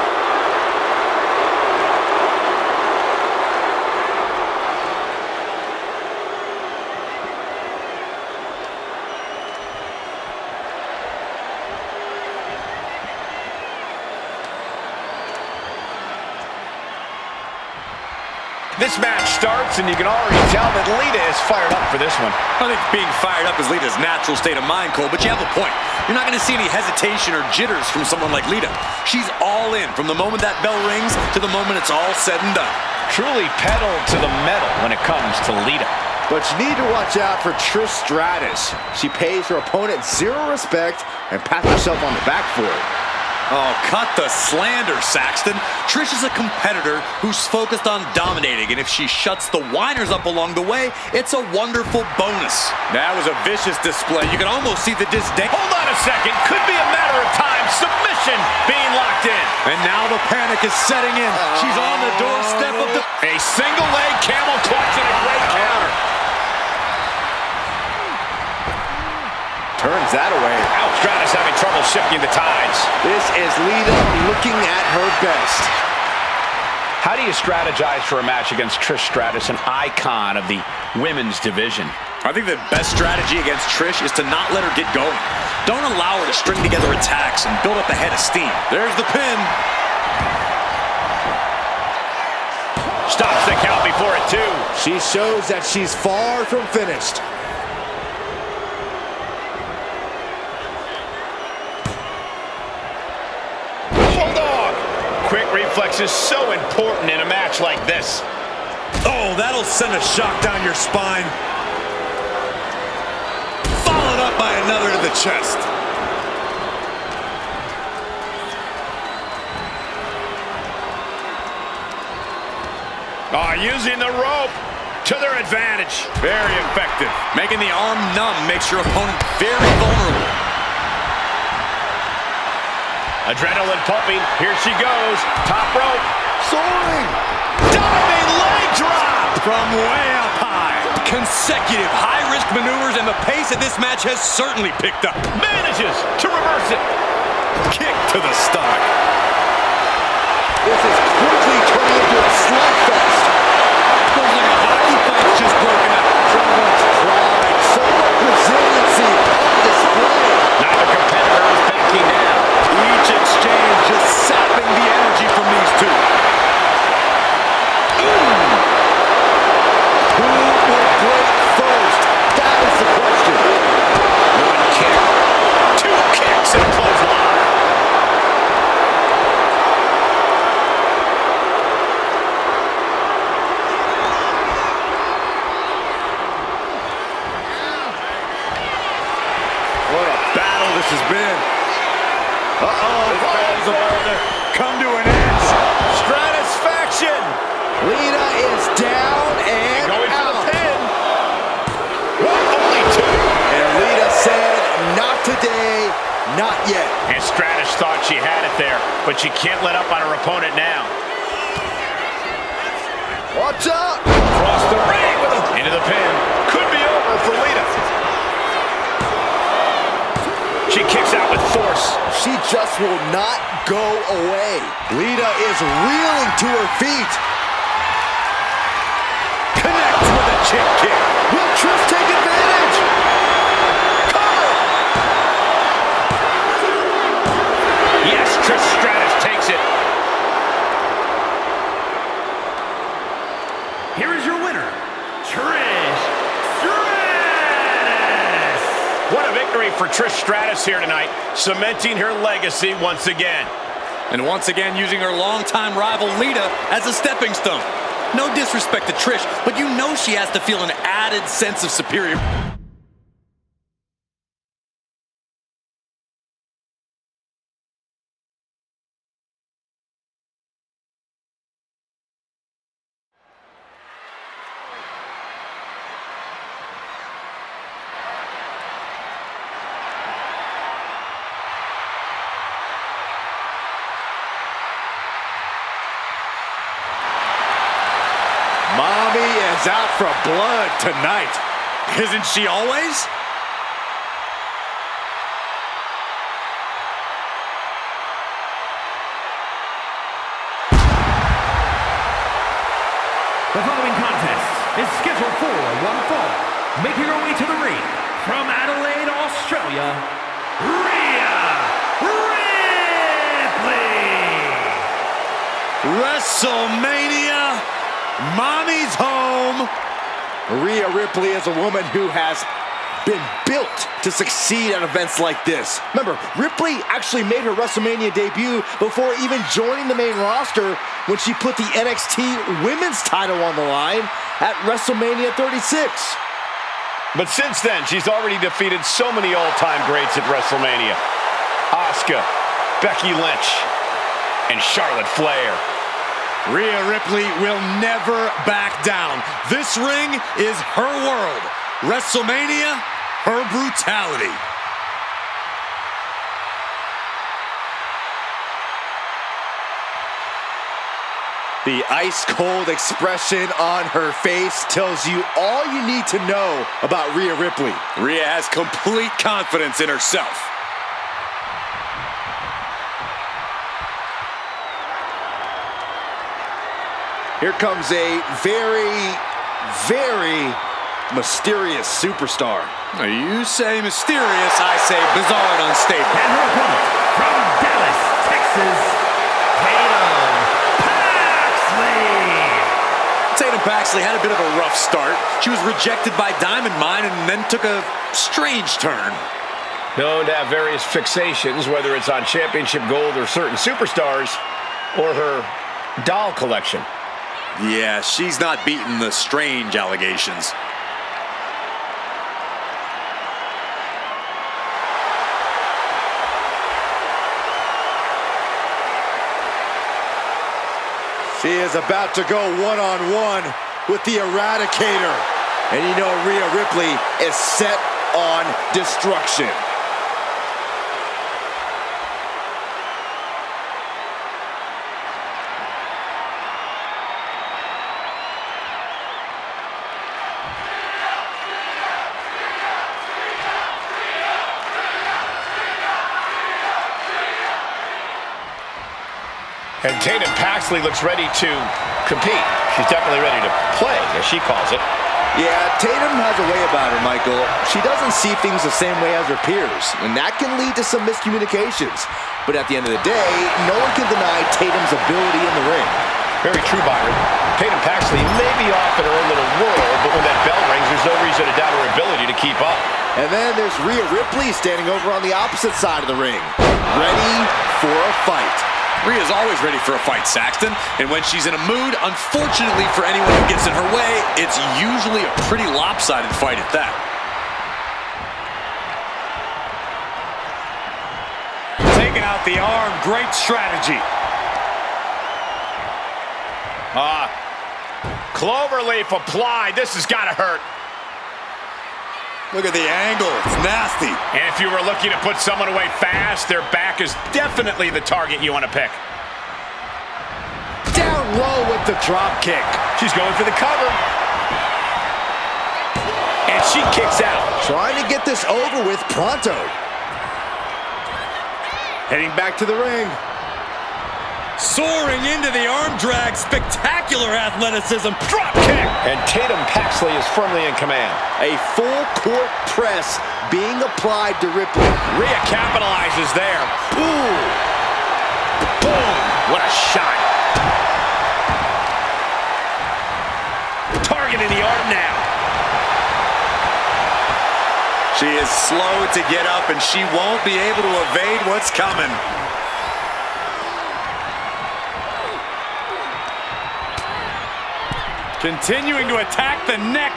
This match starts, and you can already tell that Lita is fired up for this one. I think being fired up is Lita's natural state of mind, Cole, but you have a point. You're not going to see any hesitation or jitters from someone like Lita. She's all in from the moment that bell rings to the moment it's all said and done. Truly pedal to the metal when it comes to Lita. But you need to watch out for Trish Stratus. She pays her opponent zero respect and pats herself on the back for it. Oh, cut the slander, Saxton. Trish is a competitor who's focused on dominating, and if she shuts the whiners up along the way, it's a wonderful bonus. That was a vicious display. You can almost see the disdain. Hold on a second. Could be a matter of time. Submission being locked in. And now the panic is setting in. She's on the doorstep of the... A single leg camel clutch and a great counter. Turns that away. Now Stratus having trouble shifting the tides. This is Lita looking at her best. How do you strategize for a match against Trish Stratus, an icon of the women's division? I think the best strategy against Trish is to not let her get going. Don't allow her to string together attacks and build up a head of steam. There's the pin. Stops the count before it, too. She shows that she's far from finished. Bulldog. Quick reflex is so important in a match like this. Oh, that'll send a shock down your spine. Followed up by another to the chest. Oh, using the rope to their advantage. Very effective. Making the arm numb makes your opponent very vulnerable. Adrenaline pumping. Here she goes. Top rope. Soaring. Diving leg drop. From way up high. Consecutive high-risk maneuvers, and the pace of this match has certainly picked up. Manages to reverse it. Kick to the stomach. This is quickly turning into a slugfest. Looks like a hockey fight's just broken up. So much pride, so much resiliency on display. Neither competitor is backing down. This battle's about to come to an end. Stratisfaction. Lita is down and Going for out. the pin. What? Only two. And Lita said, not today, not yet. And Stratus thought she had it there, but she can't let up on her opponent now. Watch out. Across the ring with a into the pin. Could be over for Lita. She kicks out with force. She just will not go away. Lita is reeling to her feet. Connects with a chip kick. Will Trish take advantage? Cover. Yes, Trish Stratus takes it. Here is your winner, Trish Stratus. What a victory for Trish Stratus here tonight, cementing her legacy once again. And once again using her longtime rival Lita as a stepping stone. No disrespect to Trish, but you know she has to feel an added sense of superiority. Mommy is out for blood tonight. Isn't she always? The following contest is scheduled for one fall. Making her way to the ring from Adelaide, Australia, Rhea Ripley. WrestleMania, Mommy's home. Rhea Ripley is a woman who has been built to succeed at events like this. Remember, Ripley actually made her WrestleMania debut before even joining the main roster when she put the NXT Women's title on the line at WrestleMania 36. But since then, she's already defeated so many all-time greats at WrestleMania. Asuka, Becky Lynch, and Charlotte Flair. Rhea Ripley will never back down. This ring is her world. WrestleMania, her brutality. The ice-cold expression on her face tells you all you need to know about Rhea Ripley. Rhea has complete confidence in herself. Here comes a very, very mysterious superstar. You say mysterious, I say bizarre and unstable. And her opponent from Dallas, Texas, Tatum Paxley had a bit of a rough start. She was rejected by Diamond Mine and then took a strange turn. Known to have various fixations, whether it's on championship gold or certain superstars, or her doll collection. Yeah, she's not beating the strange allegations. She is about to go one-on-one with the Eradicator. And you know Rhea Ripley is set on destruction. And Tatum Paxley looks ready to compete. She's definitely ready to play, as she calls it. Yeah, Tatum has a way about her, Michael. She doesn't see things the same way as her peers, and that can lead to some miscommunications. But at the end of the day, no one can deny Tatum's ability in the ring. Very true, Byron. Tatum Paxley may be off in her own little world, but when that bell rings, there's no reason to doubt her ability to keep up. And then there's Rhea Ripley standing over on the opposite side of the ring, ready for a fight. Rhea's always ready for a fight, Saxton. And when she's in a mood, unfortunately for anyone who gets in her way, it's usually a pretty lopsided fight at that. taking out the arm. Great strategy. Cloverleaf applied. This has got to hurt. Look at the angle. It's nasty. And if you were looking to put someone away fast, their back is definitely the target you want to pick. Down low with the drop kick. She's going for the cover. And she kicks out. Trying to get this over with pronto. Heading back to the ring. Soaring into the arm drag. Spectacular athleticism. Drop kick. And Tatum Paxley is firmly in command. A full court press being applied to Ripley. Rhea capitalizes there. Ooh. Boom. What a shot. Targeting the arm now. She is slow to get up, and she won't be able to evade what's coming. Continuing to attack the neck.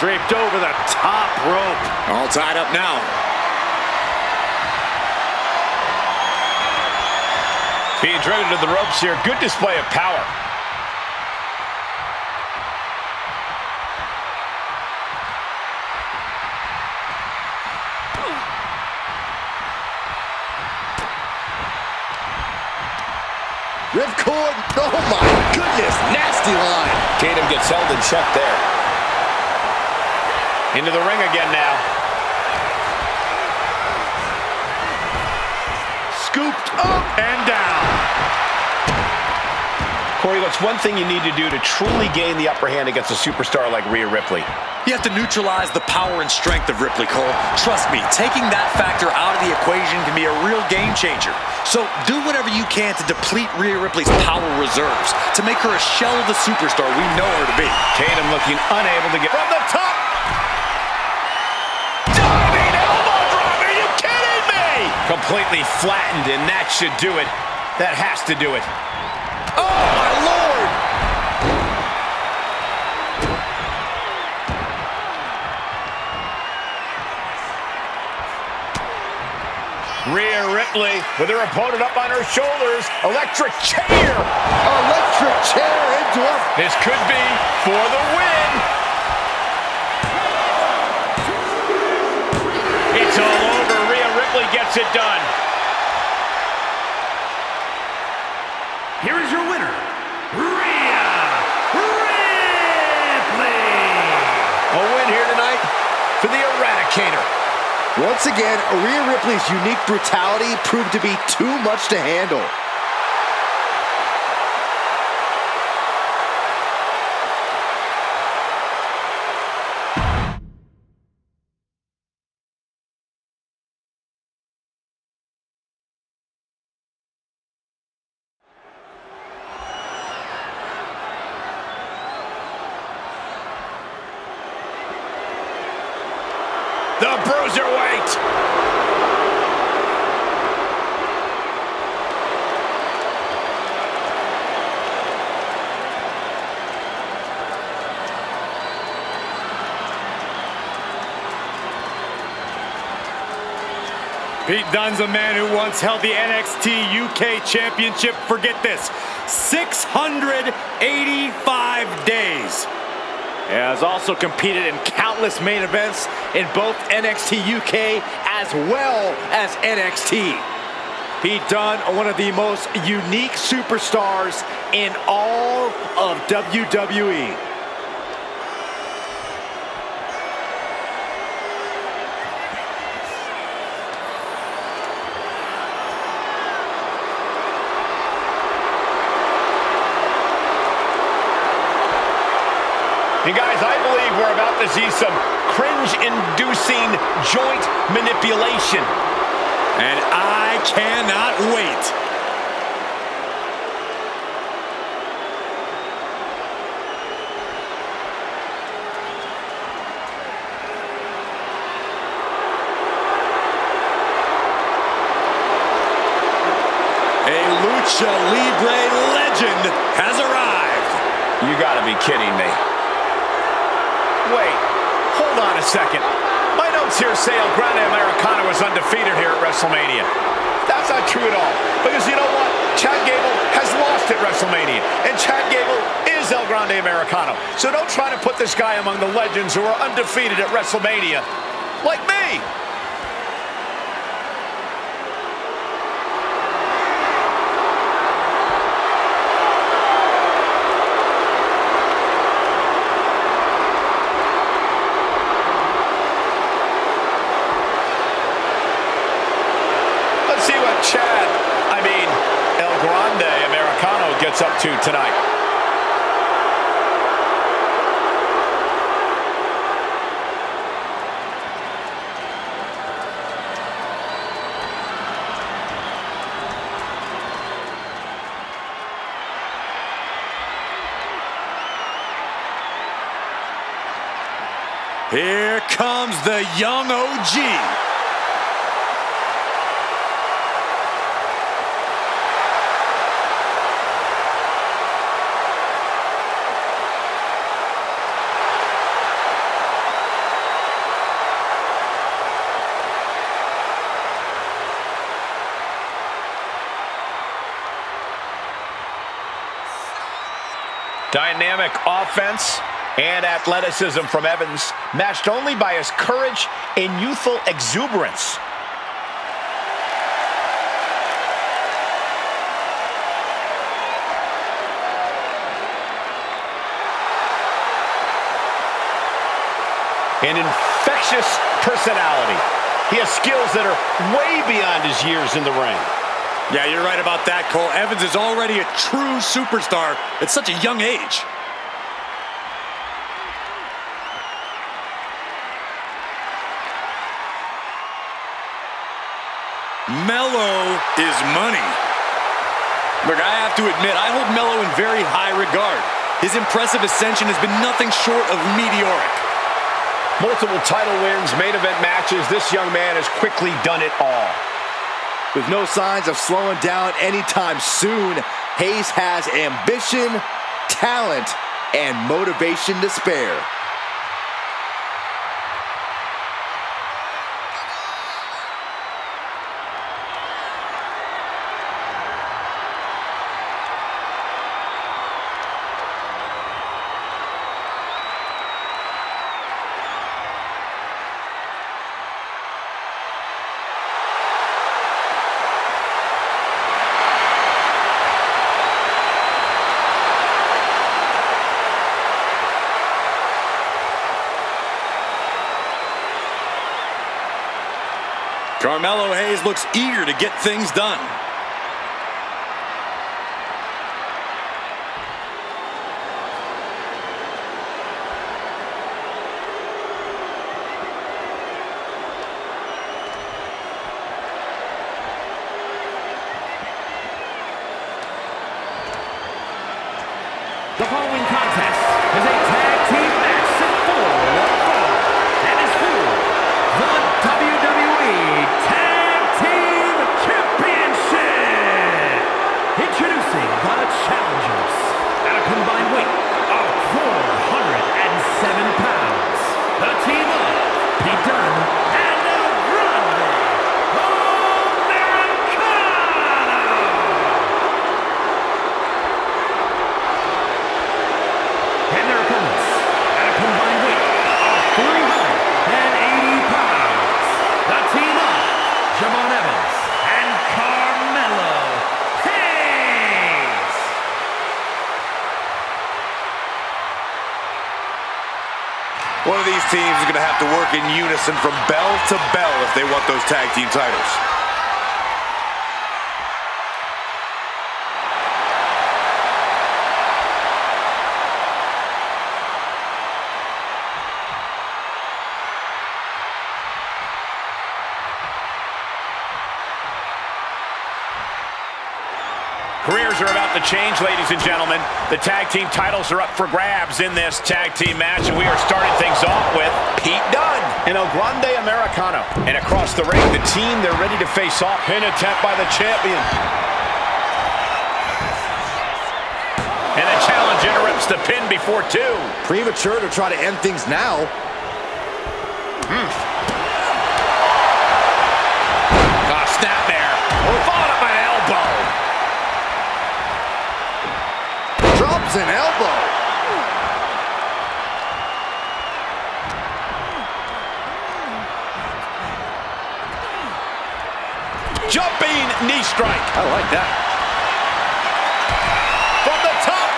Draped over the top rope. All tied up now. Being driven to the ropes here. Good display of power. Ripcord, oh my goodness, nasty line. Tatum gets held in check there. Into the ring again now. Scooped up And down. Corey, what's one thing you need to do to truly gain the upper hand against a superstar like Rhea Ripley? You have to neutralize the power and strength of Ripley, Cole. Trust me, taking that factor out of the equation can be a real game changer. So do whatever you can to deplete Rhea Ripley's power reserves, to make her a shell of the superstar we know her to be. Tatum looking unable to get from the top. Diving elbow drop. Are you kidding me? Completely flattened, and that should do it. That has to do it. Oh my Lord! Rhea Ripley with her opponent up on her shoulders. Electric chair. Electric chair into a... This could be for the win. It's all over. Rhea Ripley gets it done. Here is your winner, Rhea Ripley. A win here tonight for the Eradicator. Once again, Rhea Ripley's unique brutality proved to be too much to handle. The Bruiserweight. Pete Dunne's a man who once held the NXT UK Championship, forget this, 685 days. He has also competed in countless main events in both NXT UK as well as NXT. Pete Dunne, one of the most unique superstars in all of WWE. And guys, I believe we're about to see some cringe-inducing joint manipulation. And I cannot wait. A Lucha Libre legend has arrived. You gotta be kidding me. Wait, hold on a second. My notes here say El Grande Americano was undefeated here at Wrestlemania. through it all. Because you know what? Chad Gable has lost at WrestleMania. And Chad Gable is El Grande Americano. So don't try to put this guy among the legends who are undefeated at WrestleMania like me. See what El Grande Americano gets up to tonight. Here comes the young OG. Dynamic offense and athleticism from Evans, matched only by his courage and youthful exuberance. An infectious personality. He has skills that are way beyond his years in the ring. Yeah, you're right about that, Cole. Evans is already a true superstar at such a young age. Mello is money. Look, I have to admit, I hold Mello in very high regard. His impressive ascension has been nothing short of meteoric. Multiple title wins, main event matches. This young man has quickly done it all. With no signs of slowing down anytime soon, Hayes has ambition, talent, and motivation to spare. Carmelo Hayes looks eager to get things done. The following contest is a tag team match set for one fall and is for the WWE Tag Team Championship. Introducing the challengers at a combined weight of 407 pounds. The team of Pete Dunne and El Grande Americano. And their opponents at a combined weight of 380 pounds. The team of Javon Evans and Carmelo Hayes. One of these teams is going to have to work in unison from bell to bell if they want those tag team titles. Careers are about to change, ladies and gentlemen. The tag team titles are up for grabs in this tag team match, and we are starting things off with Pete Dunne and El Grande Americano. And across the ring, the team, they're ready to face off. Pin attempt by the champion. And the challenge interrupts the pin before two. Premature to try to end things now. Snap there. Followed up by an strike. I like that. From the top.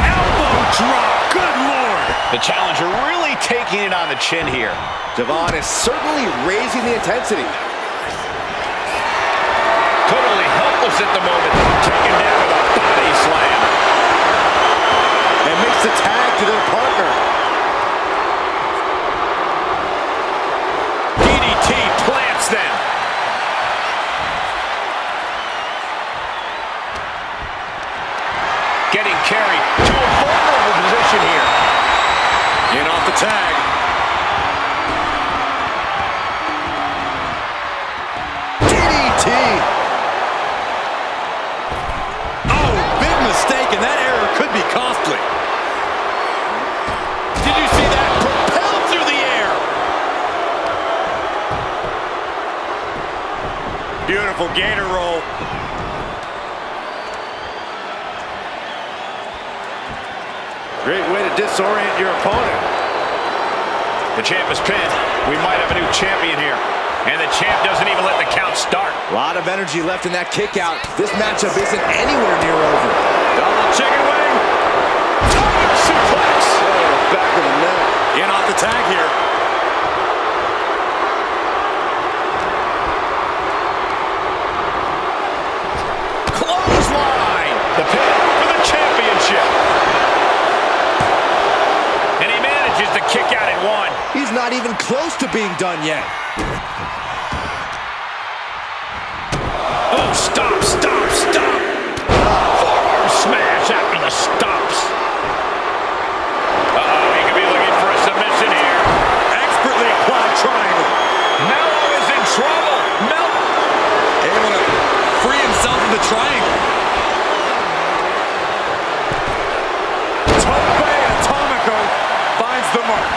Elbow drop. Good Lord. The challenger really taking it on the chin here. Devon is certainly raising the intensity. Totally helpless at the moment. Taken down with a body slam. And makes the tag to their partner. DDT plants them. Getting carried to a vulnerable position here. In off the tag. DDT. Oh, big mistake, and that error could be costly. Did you see that? Propelled through the air. Beautiful gator roll. Great way to disorient your opponent. The champ is pinned. We might have a new champion here. And the champ doesn't even let the count start. A lot of energy left in that kick out. This matchup isn't anywhere near over. Double chicken wing. Tiger suplex. Back of the neck. In off the tag here. Clothesline. The pin for the championship. And he manages to kick out at one. He's not even close to being done yet. Oh, stop, stop, stop. Forearm smash after the stops. Uh-oh, he could be looking for a submission here. Expertly applied triangle. Mello is in trouble. Mello. Able to free himself of the triangle. Tope Atomico finds the mark.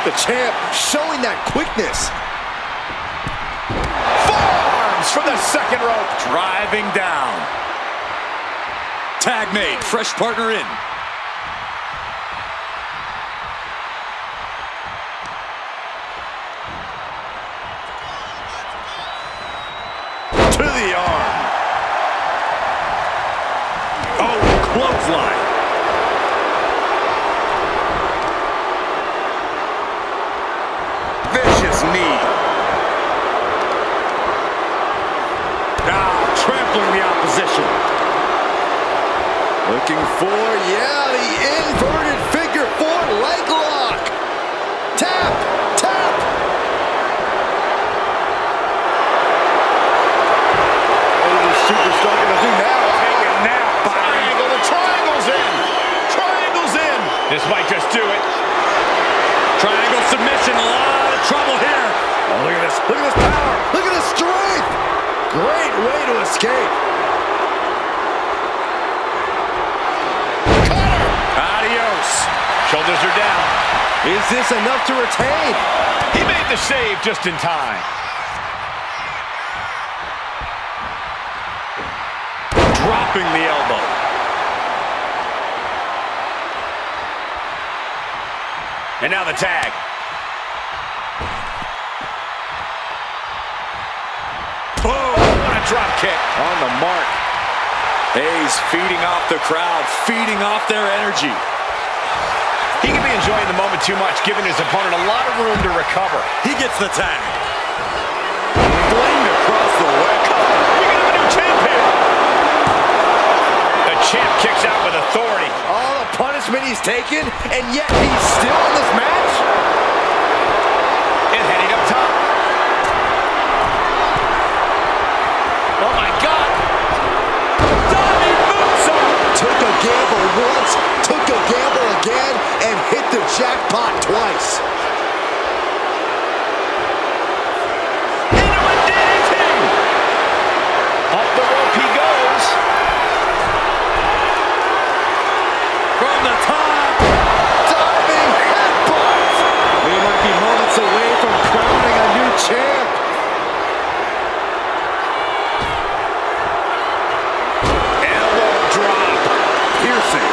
The champ showing that quickness. Forearms from the second rope. Driving down. Tag made. Fresh partner in. To the arm. Oh, clothesline. Vicious knee. Now trampling the opposition. Looking for, the inverted figure four leg lock. Tap, tap. What is this superstar going to do now? Take it now. Triangle. The triangle's in. Triangle's in. This might just do it. Triangle submission. A lot of trouble here. Oh, look at this. Look at this power. Look at this strength. Great way to escape. Adios. Shoulders are down. Is this enough to retain? He made the save just in time. Dropping the elbow. And now the tag. Boom. What a drop kick. On the mark. Hayes feeding off the crowd, feeding off their energy. He can be enjoying the moment too much, giving his opponent a lot of room to recover. He gets the tag. Blamed across the way. We got a new champ here. The champ kicks out with authority. All the punishment he's taken, and yet he's still in this match? And heading up top. Oh my God. Diving moonsault. Took a gamble once, took a gamble again, and hit the jackpot twice. Into a DDT. Up the rope he goes. From the top. Diving headbutt. We might be moments away from crowning a new champ. Elbow drop. Piercing.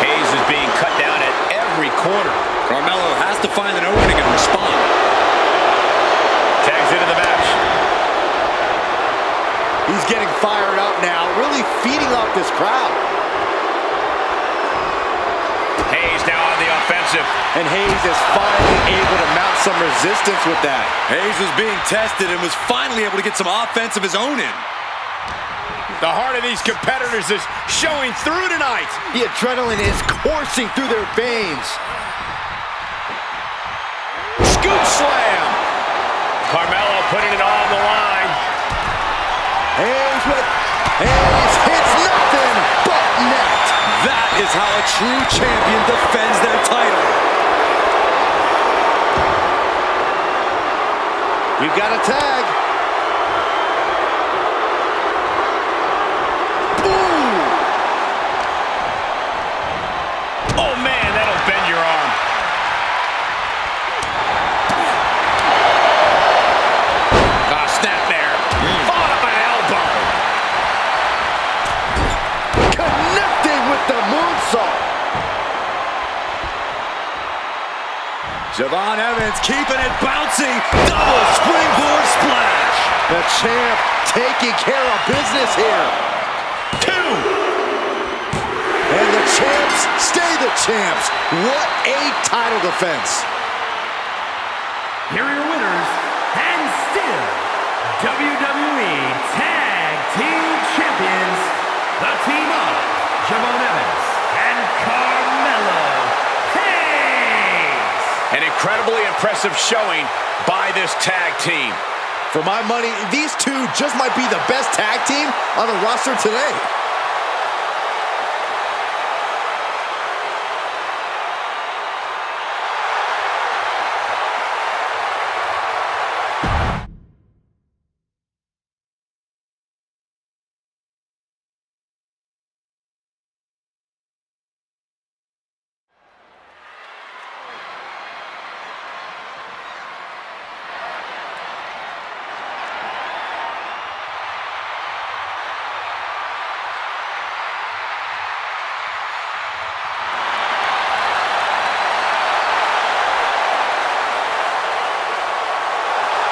Hayes is being cut down at every corner. Carmelo has to find an opening and respond. Tags into the match. He's getting fired up now, really feeding off this crowd. Hayes now on the offensive. And Hayes is finally able to mount some resistance with that. Hayes was being tested and was finally able to get some offense of his own in. The heart of these competitors is showing through tonight. The adrenaline is coursing through their veins. Scoop slam. Carmelo putting it all on the line. Hayes hits nothing but net. That is how a true champion defends their title. We've got a tag. Oh, man, that'll bend your arm. Snap there. Followed up by an elbow. Connecting with the moonsault. Javon Evans keeping it bouncy. Double springboard splash. The champ taking care of business here. 2. And the champs stay the champs. What a title defense. Here are your winners, and still WWE Tag Team Champions, the team of Javon Evans and Carmelo Hayes. An incredibly impressive showing by this tag team. For my money, these two just might be the best tag team on the roster today.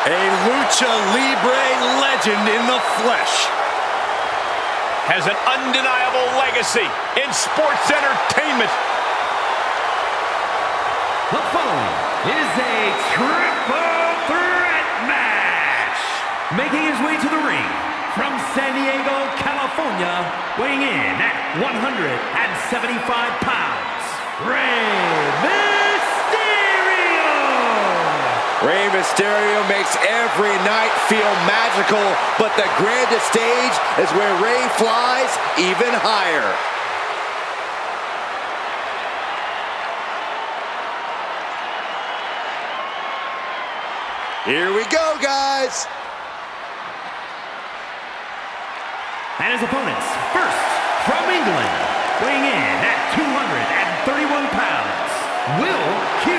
A Lucha Libre legend in the flesh. Has an undeniable legacy in sports entertainment. The following is a triple threat match. Making his way to the ring from San Diego, California, weighing in at 175 pounds, Rey Rey Mysterio makes every night feel magical, but the grandest stage is where Rey flies even higher. Here we go, guys. And his opponents, first, from England, weighing in at 231 pounds, Will Q.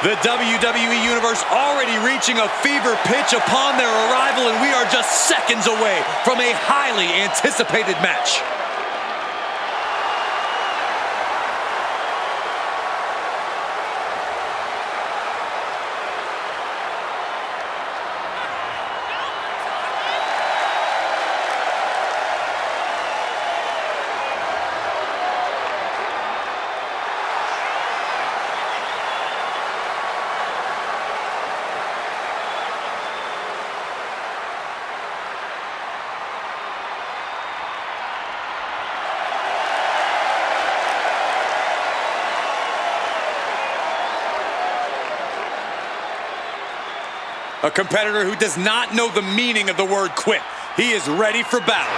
The WWE Universe already reaching a fever pitch upon their arrival, and we are just seconds away from a highly anticipated match. A competitor who does not know the meaning of the word quit. He is ready for battle.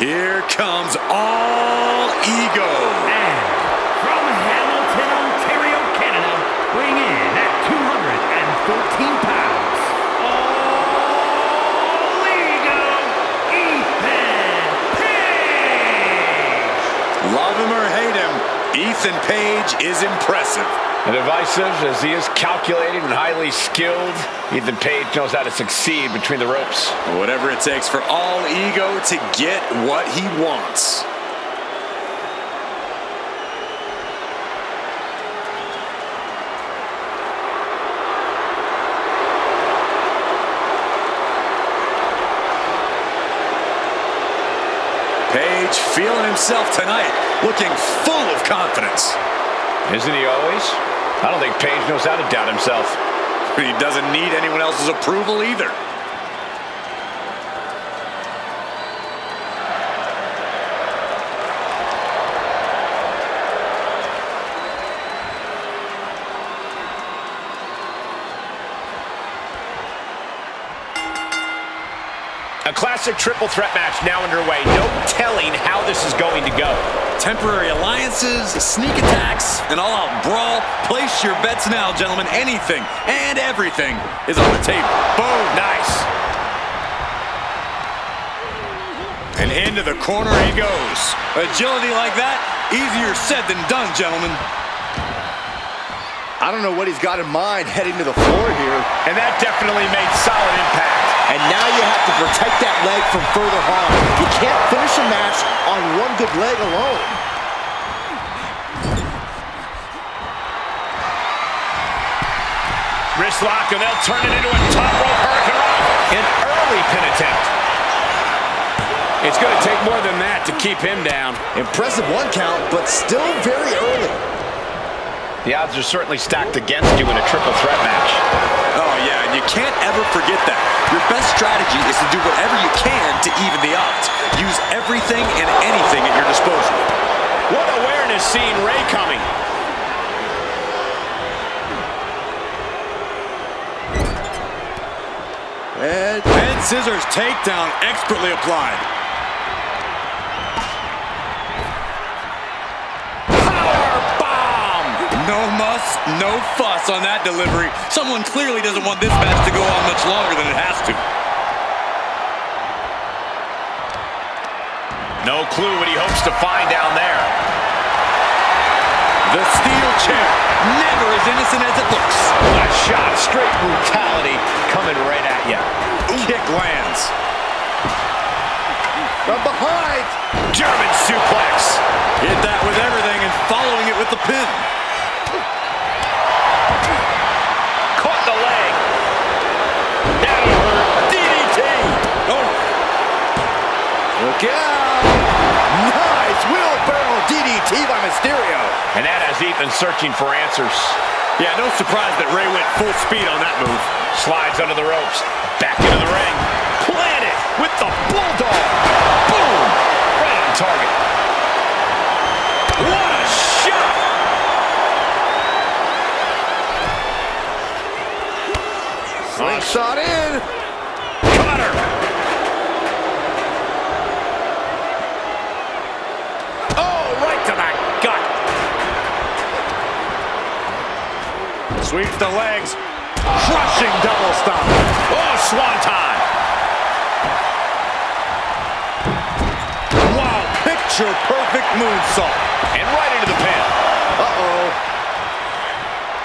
Here comes All Ego. And from Hamilton, Ontario, Canada, weighing in at 214 pounds, All Ego, Ethan Page. Love him or hate him, Ethan Page is impressive. And divisive as he is calculated and highly skilled, Ethan Page knows how to succeed between the ropes. Whatever it takes for all ego to get what he wants. Page feeling himself tonight, looking full of confidence. Isn't he always? I don't think Page knows how to doubt himself. He doesn't need anyone else's approval either. A classic triple threat match now underway. No telling how this is going to go. Temporary alliances, sneak attacks, an all-out brawl. Place your bets now, gentlemen. Anything and everything is on the table. Boom. Nice. And into the corner he goes. Agility like that, easier said than done, gentlemen. I don't know what he's got in mind heading to the floor here. And that definitely made solid impact. And now you have to protect that leg from further harm. You can't finish a match on one good leg alone. Wrist lock, and they'll turn it into a top rope hurricane rock. An early pin attempt. It's going to take more than that to keep him down. Impressive one count, but still very early. The odds are certainly stacked against you in a triple threat match. Oh, yeah, and you can't ever forget that. Your best strategy is to do whatever you can to even the odds. Use everything and anything at your disposal. What awareness seeing Ray coming. And scissors takedown expertly applied. No muss, no fuss on that delivery. Someone clearly doesn't want this match to go on much longer than it has to. No clue what he hopes to find down there. The steel chair, never as innocent as it looks. What a shot, straight brutality coming right at you. Kick lands. From behind. German suplex. Hit that with everything and following it with the pin. Caught the leg. That'll hurt. DDT. Oh. Look out. Nice wheelbarrow DDT by Mysterio. And that has Ethan searching for answers. Yeah, no surprise that Ray went full speed on that move. Slides under the ropes. Back into the ring. Planted with the bulldog. Boom. Right on target. What a shot. Slingshot in. Cutter. Oh, right to the gut. Sweeps the legs. Crushing double stomp. Oh, swanton. Wow, picture perfect moonsault. And right into the pin. Uh-oh.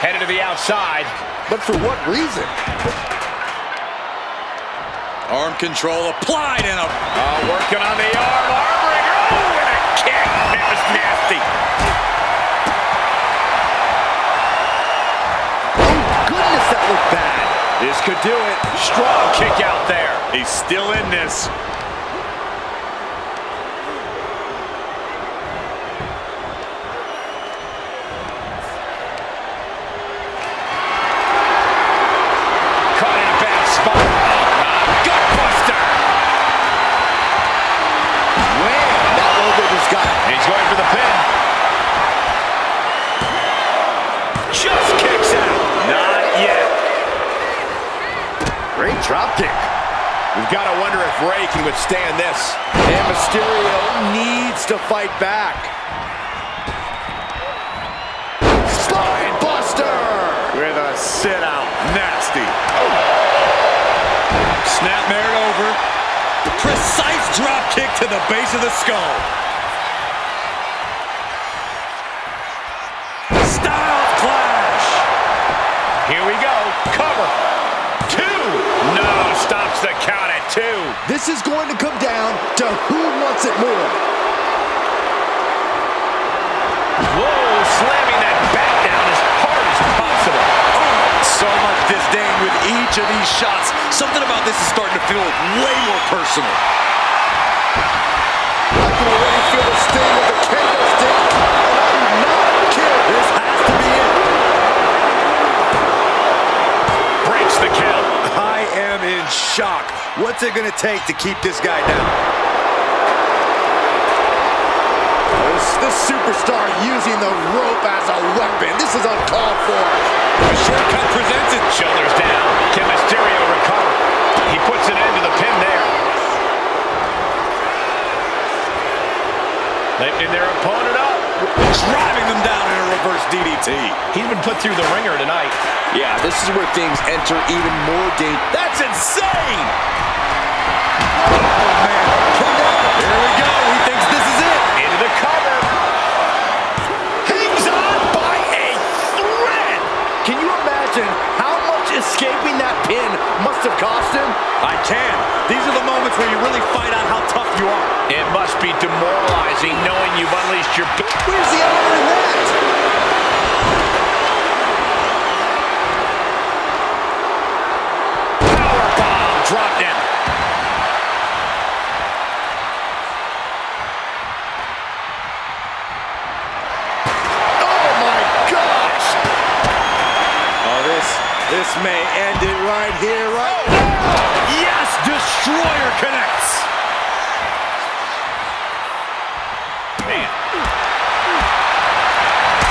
Headed to the outside. But for what reason? Arm control applied and a... Working on the arm. Armbringer. Oh, and a kick. That was nasty. Oh, goodness, that looked bad. This could do it. Strong kick out there. He's still in this. Caught in a bad spot. Gutbuster. Man, that logo just got it. He's going for the pin. Just kicks out. Not yet. Great dropkick. We've got to wonder if Ray can withstand this. And Mysterio needs to fight back. Spine buster! With a sit out. Nasty. Snapmare over. Precise drop kick to the base of the skull. Makes the count at 2. This is going to come down to who wants it more. Whoa, slamming that back down as hard as possible. So much disdain with each of these shots. Something about this is starting to feel way more personal. I can already feel the sting of the kendo stick, and I'm not kidding. This has to be it. Breaks the count. I am in shock. What's it going to take to keep this guy down? This superstar using the rope as a weapon. This is uncalled for. The shortcut presented. Shoulders down. Can Mysterio recover? He puts an end to the pin there. Lifting their opponent up. Driving them down in a reverse DDT. He's been put through the ringer tonight. Yeah, this is where things enter even more deep. That's insane! Oh, man. Come on. Here we go. He thinks this is it. Into the cover. Hangs on by a thread. Can you imagine how much escaping that pin must have cost him? I can. These are the moments where you really find out how tough you are. It must be demoralizing knowing you've unleashed your... Where's the other net? Powerbomb dropped in. Oh my gosh! Oh, this may end it right here, right now. Yes, Destroyer connects. Man.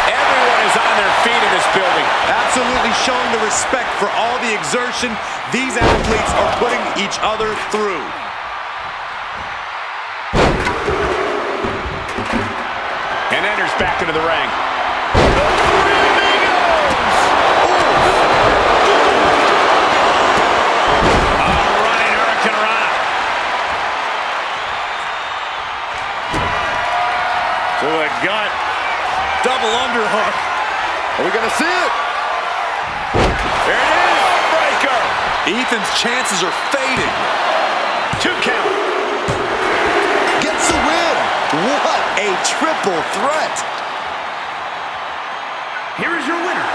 Everyone is on their feet in this building. Absolutely showing the respect for all the exertion these athletes are putting each other through. And enters back into the ring. To the gut. Double underhook. Are we gonna see it? There it is. Breaker. Ethan's chances are fading. 2 count. Gets the win. What a triple threat. Here is your winner,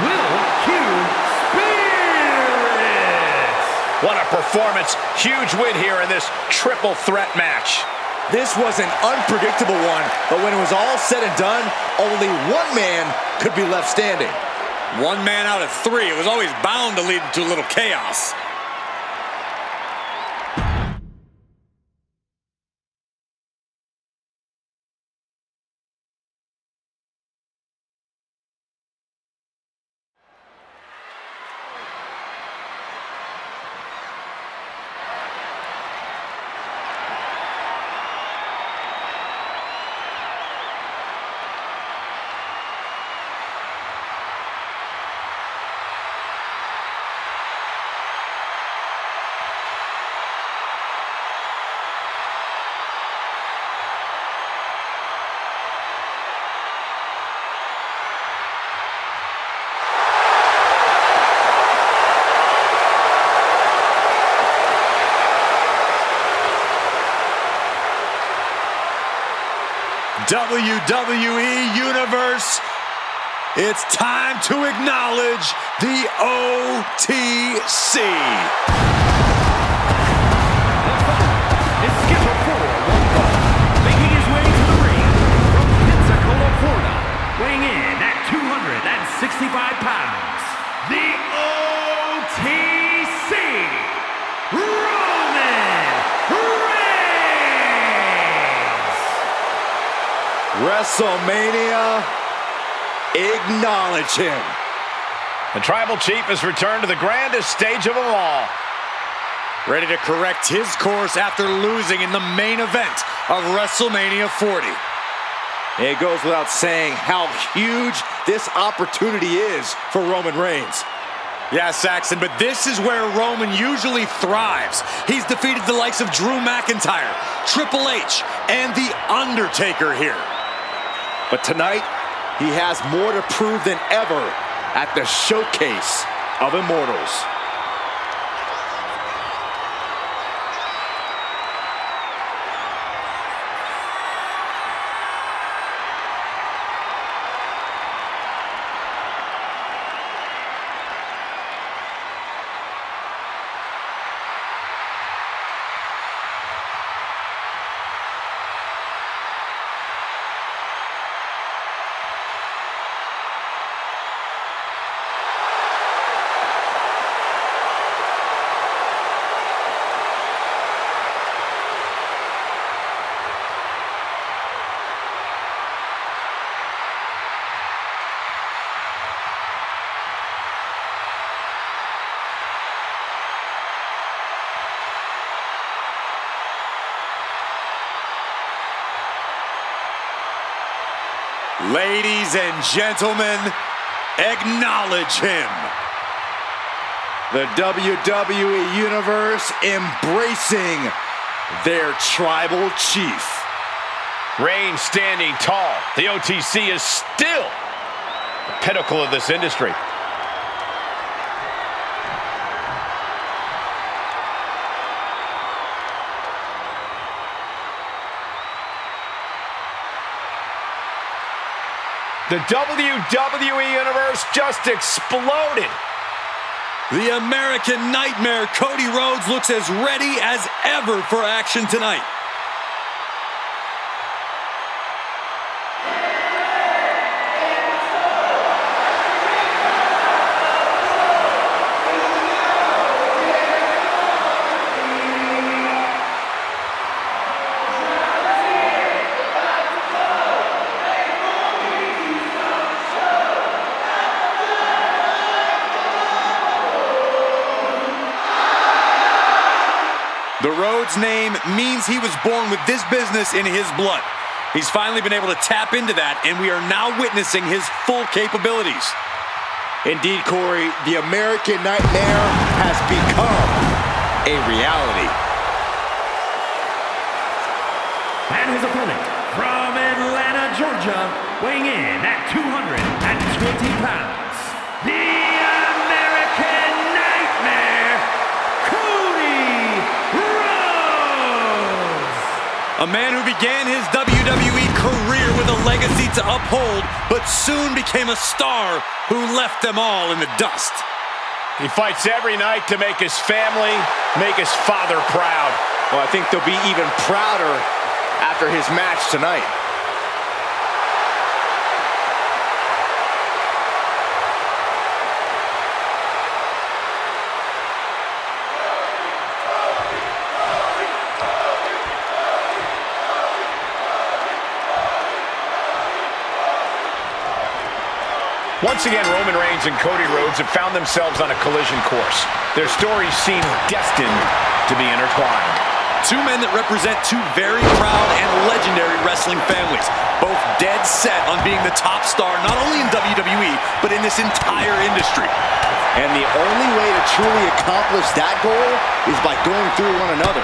Will Q Spirit. What a performance. Huge win here in this triple threat match. This was an unpredictable one, but when it was all said and done, only one man could be left standing. One man out of 3. It was always bound to lead to a little chaos. WWE Universe, it's time to acknowledge the OTC. It's scheduled for one fall, making his way to the ring from Pensacola, Florida, weighing in at 265 pounds, the OTC, Roman Reigns! WrestleMania, acknowledge him. The Tribal Chief has returned to the grandest stage of them all. Ready to correct his course after losing in the main event of WrestleMania 40. It goes without saying how huge this opportunity is for Roman Reigns. Yeah, Saxon, but this is where Roman usually thrives. He's defeated the likes of Drew McIntyre, Triple H, and The Undertaker here. But tonight, he has more to prove than ever at the Showcase of Immortals. Ladies and gentlemen, acknowledge him. The WWE Universe embracing their tribal chief. Reigns standing tall. The OTC is still the pinnacle of this industry. The WWE Universe just exploded. The American Nightmare, Cody Rhodes, looks as ready as ever for action tonight. The Rhodes name means he was born with this business in his blood. He's finally been able to tap into that, and we are now witnessing his full capabilities. Indeed, Corey, the American Nightmare has become a reality. And his opponent from Atlanta, Georgia, weighing in at 220 pounds, the American Nightmare, Cody Rhodes! A man who began his WWE career with a legacy to uphold, but soon became a star who left them all in the dust. He fights every night to make his family, make his father proud. Well, I think they'll be even prouder after his match tonight. Once again, Roman Reigns and Cody Rhodes have found themselves on a collision course. Their stories seem destined to be intertwined. Two men that represent two very proud and legendary wrestling families, both dead set on being the top star not only in WWE, but in this entire industry. And the only way to truly accomplish that goal is by going through one another.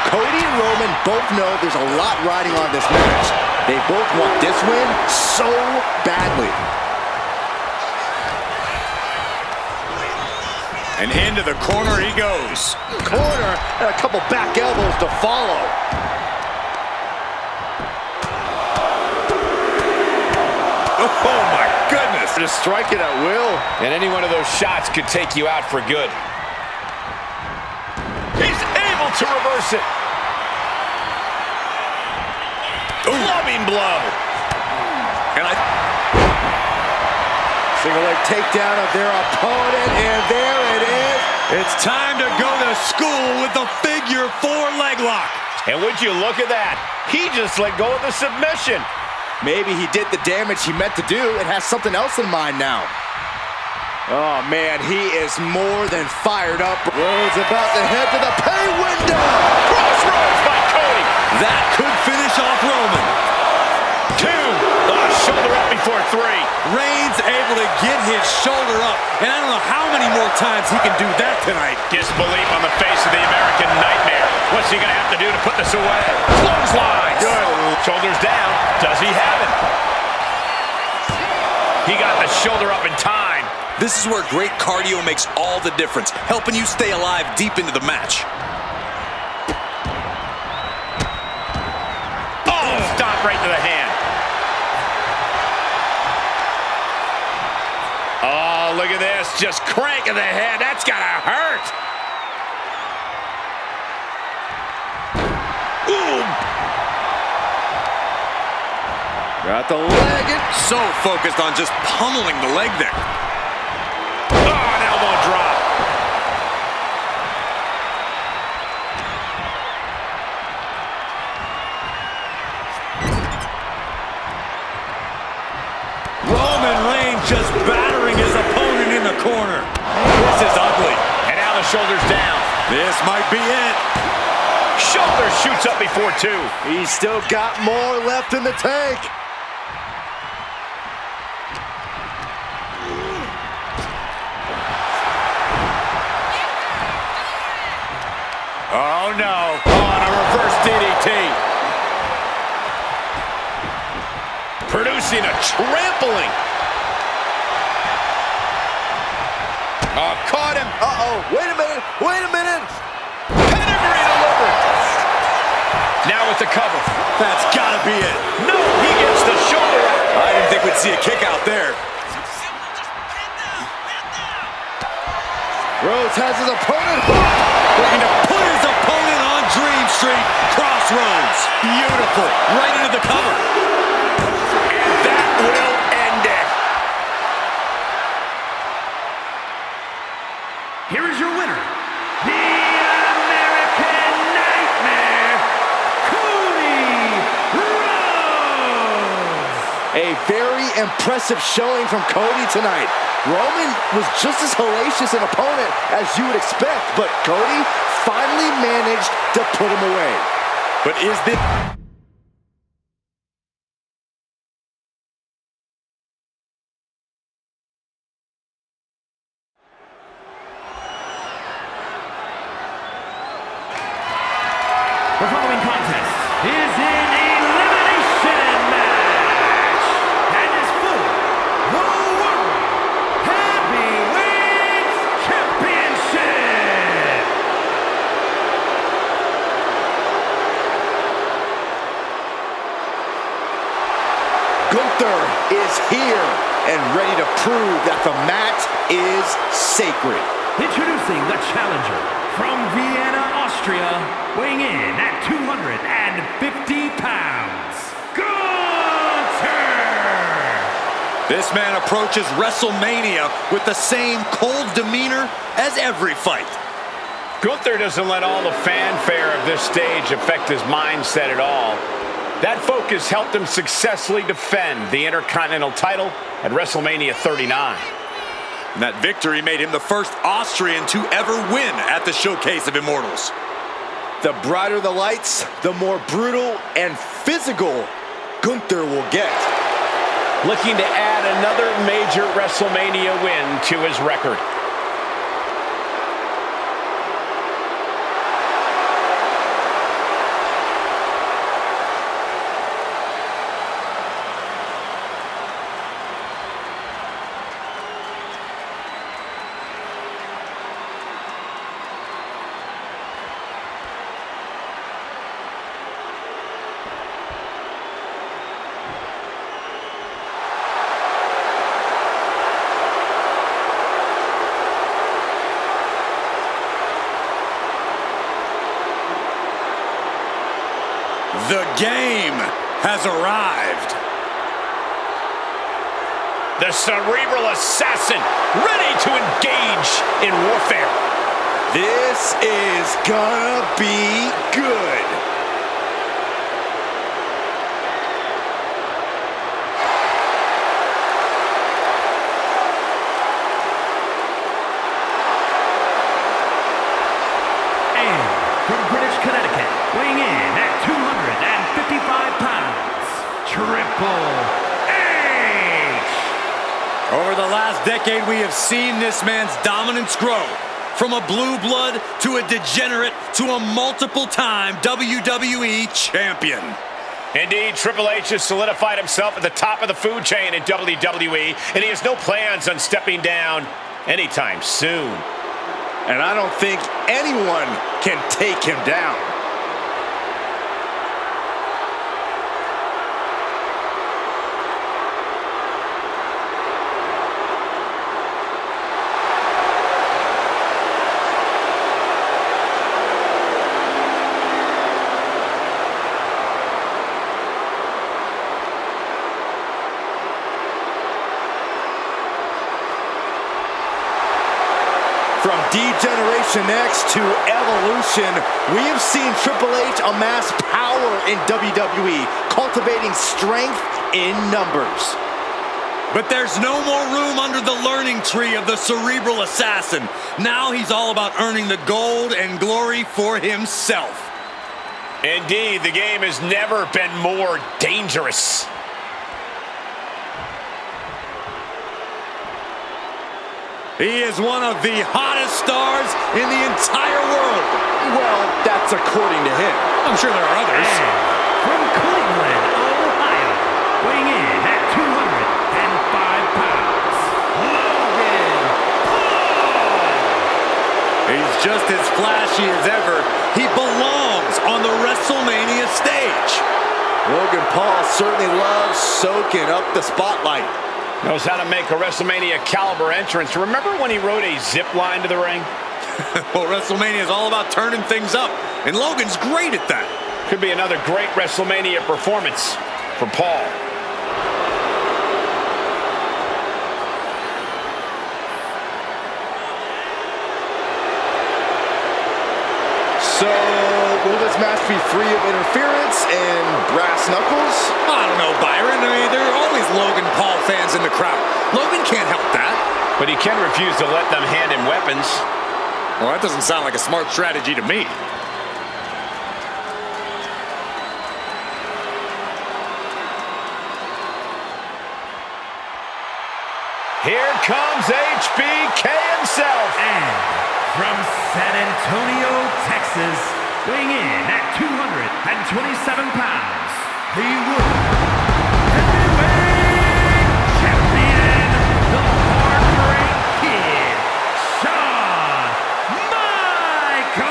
Cody and Roman both know there's a lot riding on this match. They both want this win so badly. And into the corner he goes. Corner and a couple back elbows to follow. Oh my goodness. Just strike it at will. And any one of those shots could take you out for good. He's able to reverse it. Clubbing blow. And Single leg takedown of their opponent, and there it is. it's time to go to school with the figure 4 leg lock. And would you look at that? He just let go of the submission. Maybe he did the damage he meant to do and has something else in mind now. Oh, man, he is more than fired up. Rhodes about to head to the pay window. Crossroads by Cody. That could finish off Roman. 2. Shoulder up before 3. Reigns able to get his shoulder up, and I don't know how many more times he can do that tonight. Disbelief on the face of the American Nightmare. What's he going to have to do to put this away? Clotheslines. Good. Shoulders down. Does he have it? He got the shoulder up in time. This is where great cardio makes all the difference, helping you stay alive deep into the match. Oh, stop right to the hand. Oh, look at this. Just cranking the head. That's got to hurt. Ooh. Got the leg. So focused on just pummeling the leg there. Oh, an elbow drop. Roman Reigns just battering his opponent in the corner. This is ugly. And now the shoulders down. This might be it. Shoulder shoots up before 2. He's still got more left in the tank. Oh, no. Oh, and a reverse DDT. Producing a trampling. Oh, caught him. Uh-oh. Wait a minute. Wait a minute. Pedigree delivered. Now with the cover. That's gotta be it. No, he gets the shoulder up. I didn't think we'd see a kick out there. Rhodes has his opponent. Looking to put his opponent on Dream Street. Crossroads. Beautiful. Right into the cover. And that will end it. Here is your winner, the American Nightmare, Cody Rhodes. A very impressive showing from Cody tonight. Roman was just as hellacious an opponent as you would expect, but Cody finally managed to put him away. But is this... The following contest is an elimination match and is for the World Heavyweight Championship. Gunther is here and ready to prove that the mat is sacred. Introducing the challenger from Vienna, Austria, weighing in at 250 pounds, Gunther! This man approaches WrestleMania with the same cold demeanor as every fight. Gunther doesn't let all the fanfare of this stage affect his mindset at all. That focus helped him successfully defend the Intercontinental title at WrestleMania 39. And that victory made him the first Austrian to ever win at the Showcase of Immortals. The brighter the lights, the more brutal and physical Gunther will get. Looking to add another major WrestleMania win to his record. The game has arrived. The cerebral assassin, ready to engage in warfare. This is gonna be good. And from Greenwich, Connecticut, weighing in at 255 pounds, Triple H! Over the last decade, we have seen this man's dominance grow. From a blue blood to a degenerate to a multiple-time WWE champion. Indeed, Triple H has solidified himself at the top of the food chain in WWE, and he has no plans on stepping down anytime soon. And I don't think anyone can take him down. From Degeneration X to Evolution, we have seen Triple H amass power in WWE, cultivating strength in numbers. But there's no more room under the learning tree of the cerebral assassin. Now he's all about earning the gold and glory for himself. Indeed, the game has never been more dangerous. He is one of the hottest stars in the entire world. Well, that's according to him. I'm sure there are others. And from Cleveland, Ohio, weighing in at 205 pounds, Logan Paul. He's just as flashy as ever. He belongs on the WrestleMania stage. Logan Paul certainly loves soaking up the spotlight. Knows how to make a WrestleMania caliber entrance. Remember when he rode a zip line to the ring? Well, WrestleMania is all about turning things up, and Logan's great at that. Could be another great WrestleMania performance for Paul. So, will this match be free of interference and brass knuckles? I don't know, Byron. I mean, there are always Logan Paul fans in the crowd. Logan can't help that. But he can refuse to let them hand him weapons. Well, that doesn't sound like a smart strategy to me. Here comes HBK himself. And from San Antonio, Texas, weighing in at 227 pounds, the World Heavyweight Champion, the Heartbreak Kid, Shawn Michaels.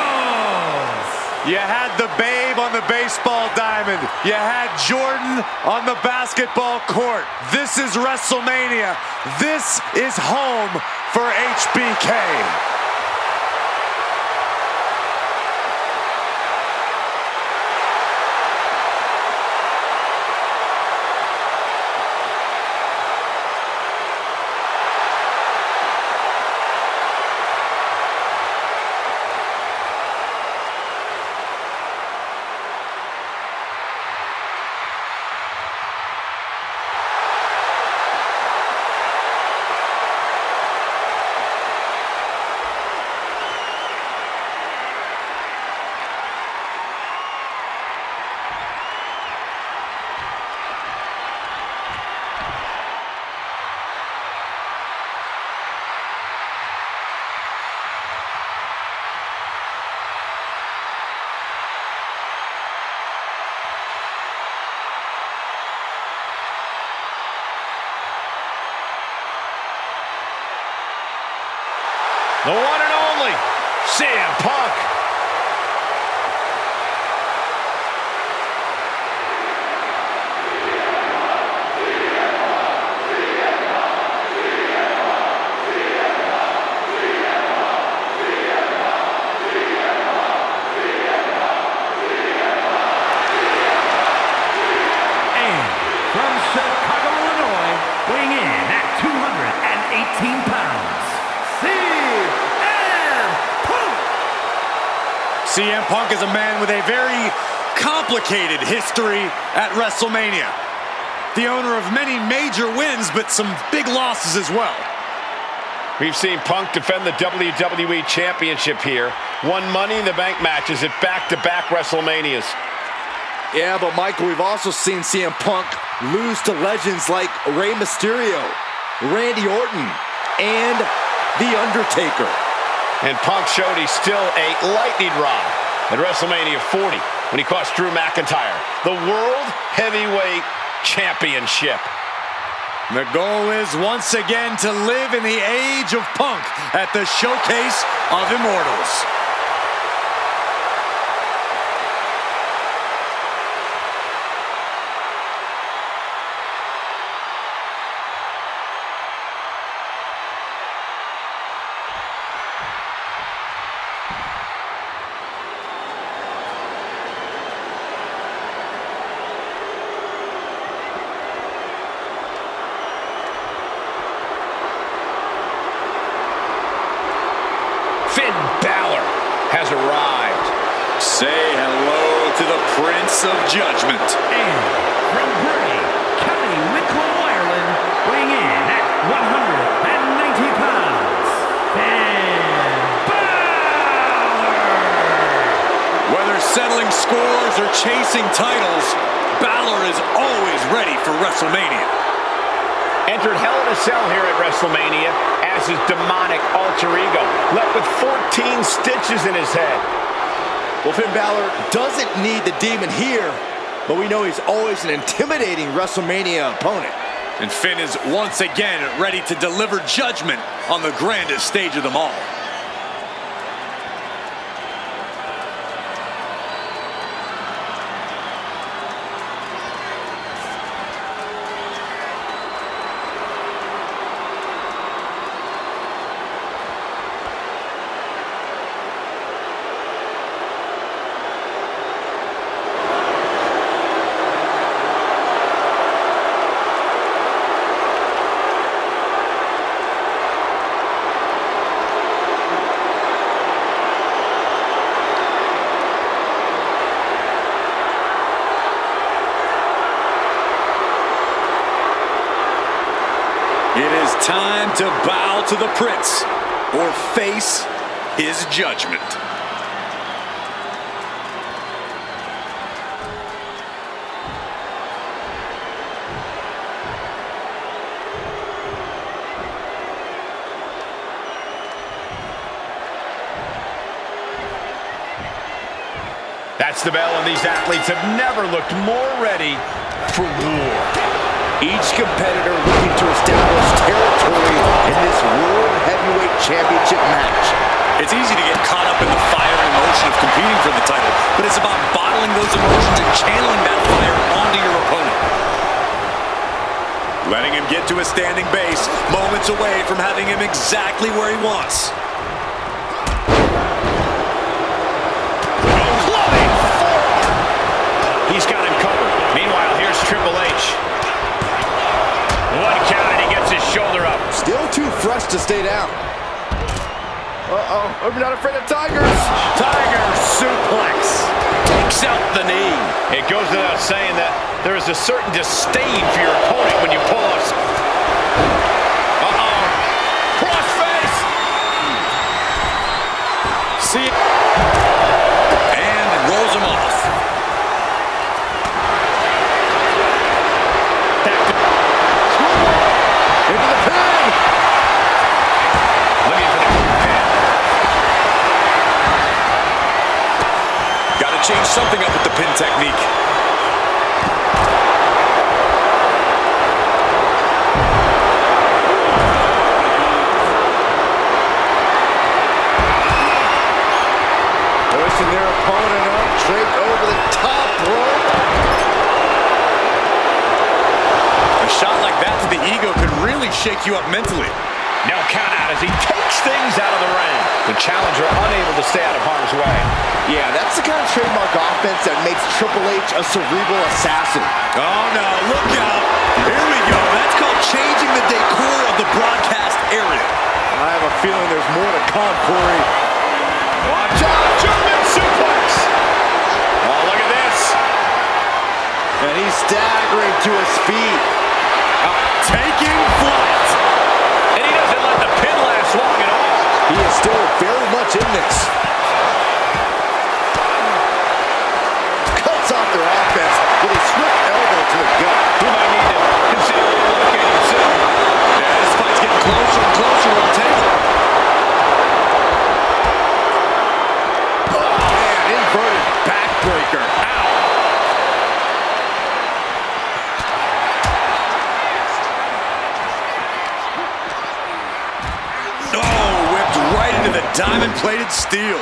You had the babe on the baseball diamond. You had Jordan on the basketball court. This is WrestleMania. This is home for HBK. The one and only CM Punk. And from Chicago, Illinois, weighing in at 218 pounds, CM Punk is a man with a very complicated history at WrestleMania. The owner of many major wins, but some big losses as well. We've seen Punk defend the WWE Championship here, won Money in the Bank matches at back-to-back WrestleManias. Yeah, but Michael, we've also seen CM Punk lose to legends like Rey Mysterio, Randy Orton, and The Undertaker. And Punk showed he's still a lightning rod at WrestleMania 40 when he cost Drew McIntyre the World Heavyweight Championship. The goal is once again to live in the age of Punk at the Showcase of Immortals. Finn Balor has arrived. Say hello to the Prince of Judgment. And from Bray, County Wicklow, Ireland, weighing in at 190 pounds, Finn Balor. Whether settling scores or chasing titles, Balor is always ready for WrestleMania. Entered Hell in a Cell here at WrestleMania has his demonic alter ego, left with 14 stitches in his head. Well, Finn Balor doesn't need the demon here, but we know he's always an intimidating WrestleMania opponent. And Finn is once again ready to deliver judgment on the grandest stage of them all. It is time to bow to the Prince or face his judgment. That's the bell, and these athletes have never looked more ready for war. Each competitor looking to establish territory in this World Heavyweight Championship match. It's easy to get caught up in the fire and emotion of competing for the title, but it's about bottling those emotions and channeling that fire onto your opponent. Letting him get to a standing base, moments away from having him exactly where he wants. Clubbing forearm. He's got him covered. Meanwhile, here's Triple H. One count and he gets his shoulder up. Still too fresh to stay down. Uh-oh, I'm not afraid of tigers. Tiger suplex. Takes out the knee. It goes without saying that there is a certain disdain for your opponent when you pull off. Uh-oh. Crossface. See it. And rolls him off. Into the pin. Looking for the pin. Got to change something up with the pin technique. Pushing their opponent up, draped over the top rope. A shot like that to the ego could really shake you up mentally. No count out as he takes things out of the ring. The challenger unable to stay out of harm's way. Yeah, that's the kind of trademark offense that makes Triple H a cerebral assassin. Oh no, look out. Here we go. That's called changing the decor of the broadcast area. I have a feeling there's more to come, Corey. Watch out, German suplex. Oh, look at this. And he's staggering to his feet. Taking flight. And he doesn't let the pin last long at all. He is still very much in this. Cuts off their offense with a swift elbow to the gut. He might need to consider relocating soon. Yeah, this fight's getting closer and closer to the table. Oh, man, inverted backbreaker. Ow. Oh, whipped right into the diamond-plated steel.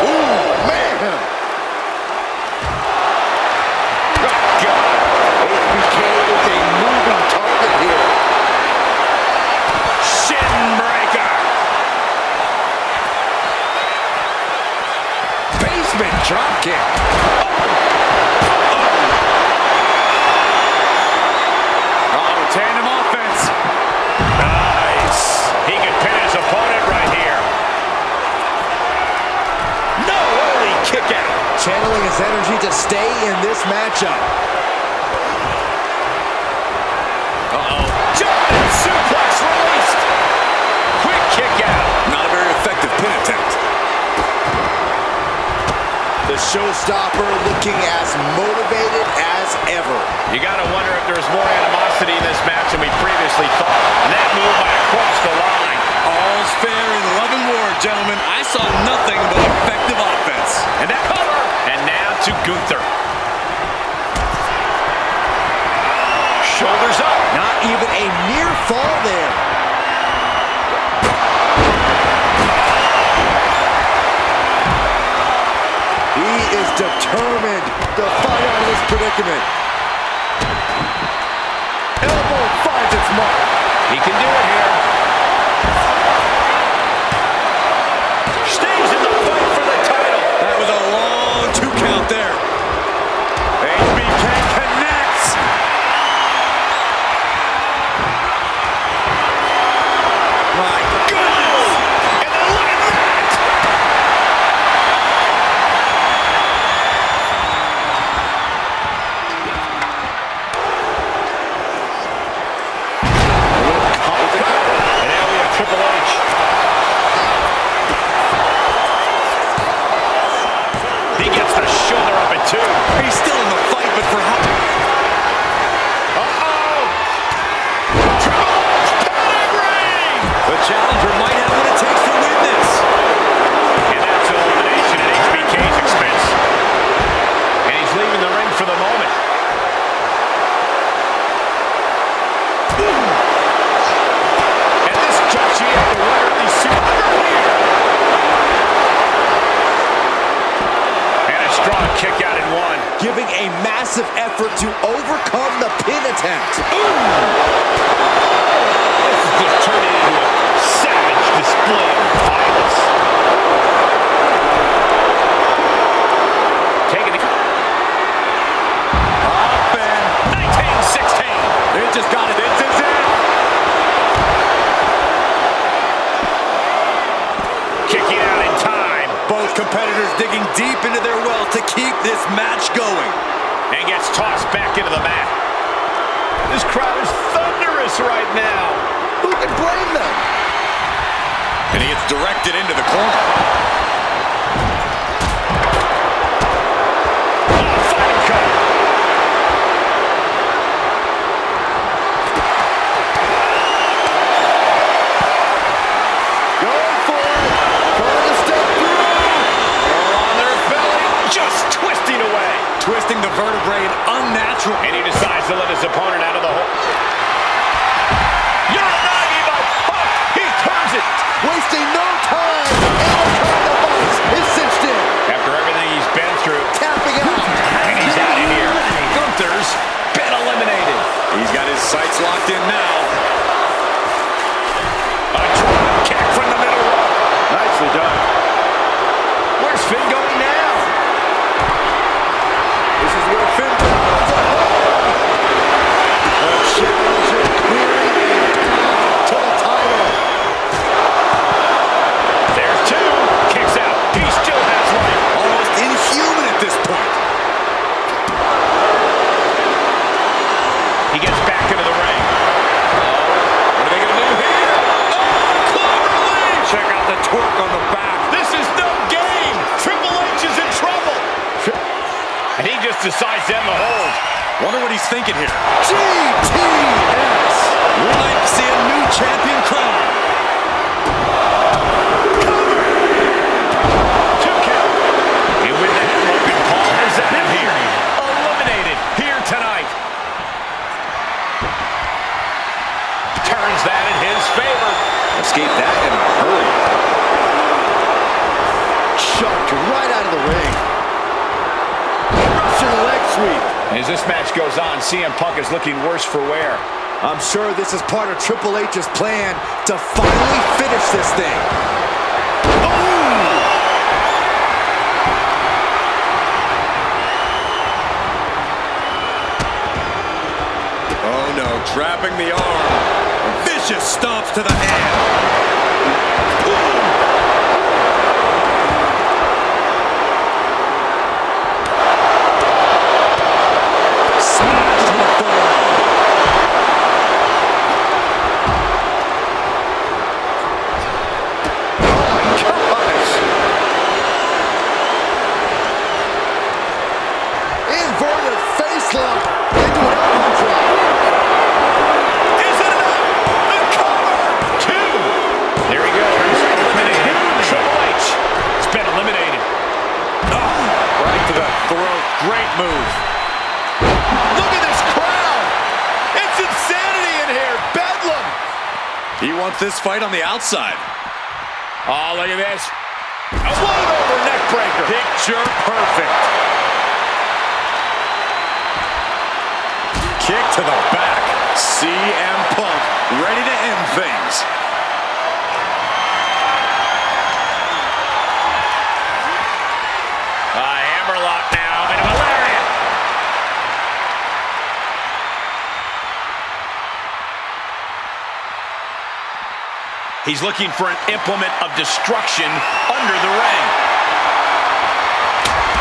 Ooh, man. Oh, God. MY2K is a moving target here. Shin breaker. Basement dropkick. Tandem offense. Nice. He can pin his opponent right here. No early kick out. Channeling his energy to stay in this matchup. Uh-oh. German suplex released. Quick kick out. Not a very effective pin attempt. The showstopper looking as motivated as ever. You gotta wonder if there's more animosity intensity in this match than we previously thought. And that move might have crossed the line. All's fair in love and war, gentlemen. I saw nothing but effective offense. And that cover. And now to Gunther. Shoulders up. Not even a near fall there. He is determined to fight out of this predicament. Elbow finds its mark. He can do it here. Stays in the fight for the title. That was a long 2 count there. HBK connects. My goodness. And then look at that. And now we have Triple H. He gets the shoulder up at 2. He's still in the fight, but for how? Uh-oh! Triple H pedigree! The challenger might have what it takes to win this. And that's an elimination at HBK's expense. And he's leaving the ring for the moment. And this judge here, the winner of these two here. And a strong kick out in 1. Giving a massive effort to overcome the pin attempt. This is just turning into a savage display of violence. Taking the... Up and 19-16. they just got it. This is it. Kicking out in time. Both competitors digging deep into their well to keep this match going. And gets tossed back into the mat. This crowd is thunderous right now. Who can blame them? And he gets directed into the corner. Final cover. Going for it. Trying to step through. On their belly. Just twisting away. Twisting the vertebrae in unnatural. And he decides to let his opponent out of the hole. Uranagi by Punk. He turns it. Wasting no time. And the device is cinched in. After everything he's been through. Tapping out. And he's out of here. Gunther's been eliminated. He's got his sights locked in now. A drop kick from the middle rope. Nicely done. Where's Finn going now? This is where Finn goes. The challenger clearing to the title. There's 2. Kicks out. He still has life. Almost inhuman at this point. He gets back into the ring. What are they going to do here? Oh, cleverly! Check out the torque on the back. This is no game. Triple H is in trouble. And he just decides to end the hold. Wonder what he's thinking here. GTS. We might see a new champion crown. 2 count. And with that, Logan Paul is out of here. Eliminated here tonight. Turns that in his favor. Escape that in a hurry. Chucked right out of the ring. Russian leg sweep. As this match goes on, CM Punk is looking worse for wear. I'm sure this is part of Triple H's plan to finally finish this thing. Oh no, trapping the arm. Vicious stomps to the hand. Smash to the forearm. Oh my gosh. Inverted face lock into an elbow drop. wants this fight on the outside. Oh, look at this. A float-over neck breaker. Picture perfect. Kick to the back. CM Punk ready to end things. Hammerlock now into a lariat. He's looking for an implement of destruction under the ring.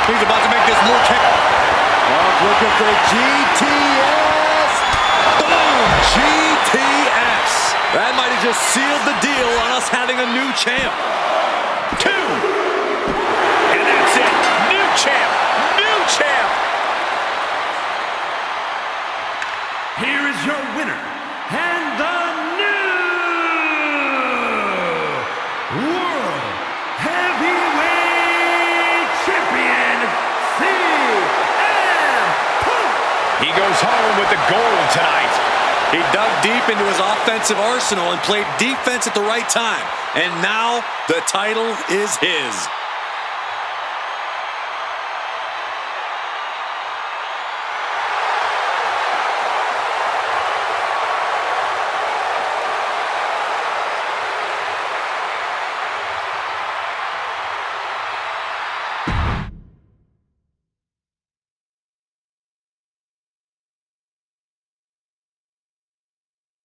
He's about to make this move. Punk looking for GTS. Boom! GTS. That might have just sealed the deal on us having a new champ. 2. And that's it. New champ. New champ. Here is your winner, and the new World Heavyweight Champion, CM Punk. He goes home with the gold tonight. He dug deep into his offensive arsenal and played defense at the right time. And now the title is his.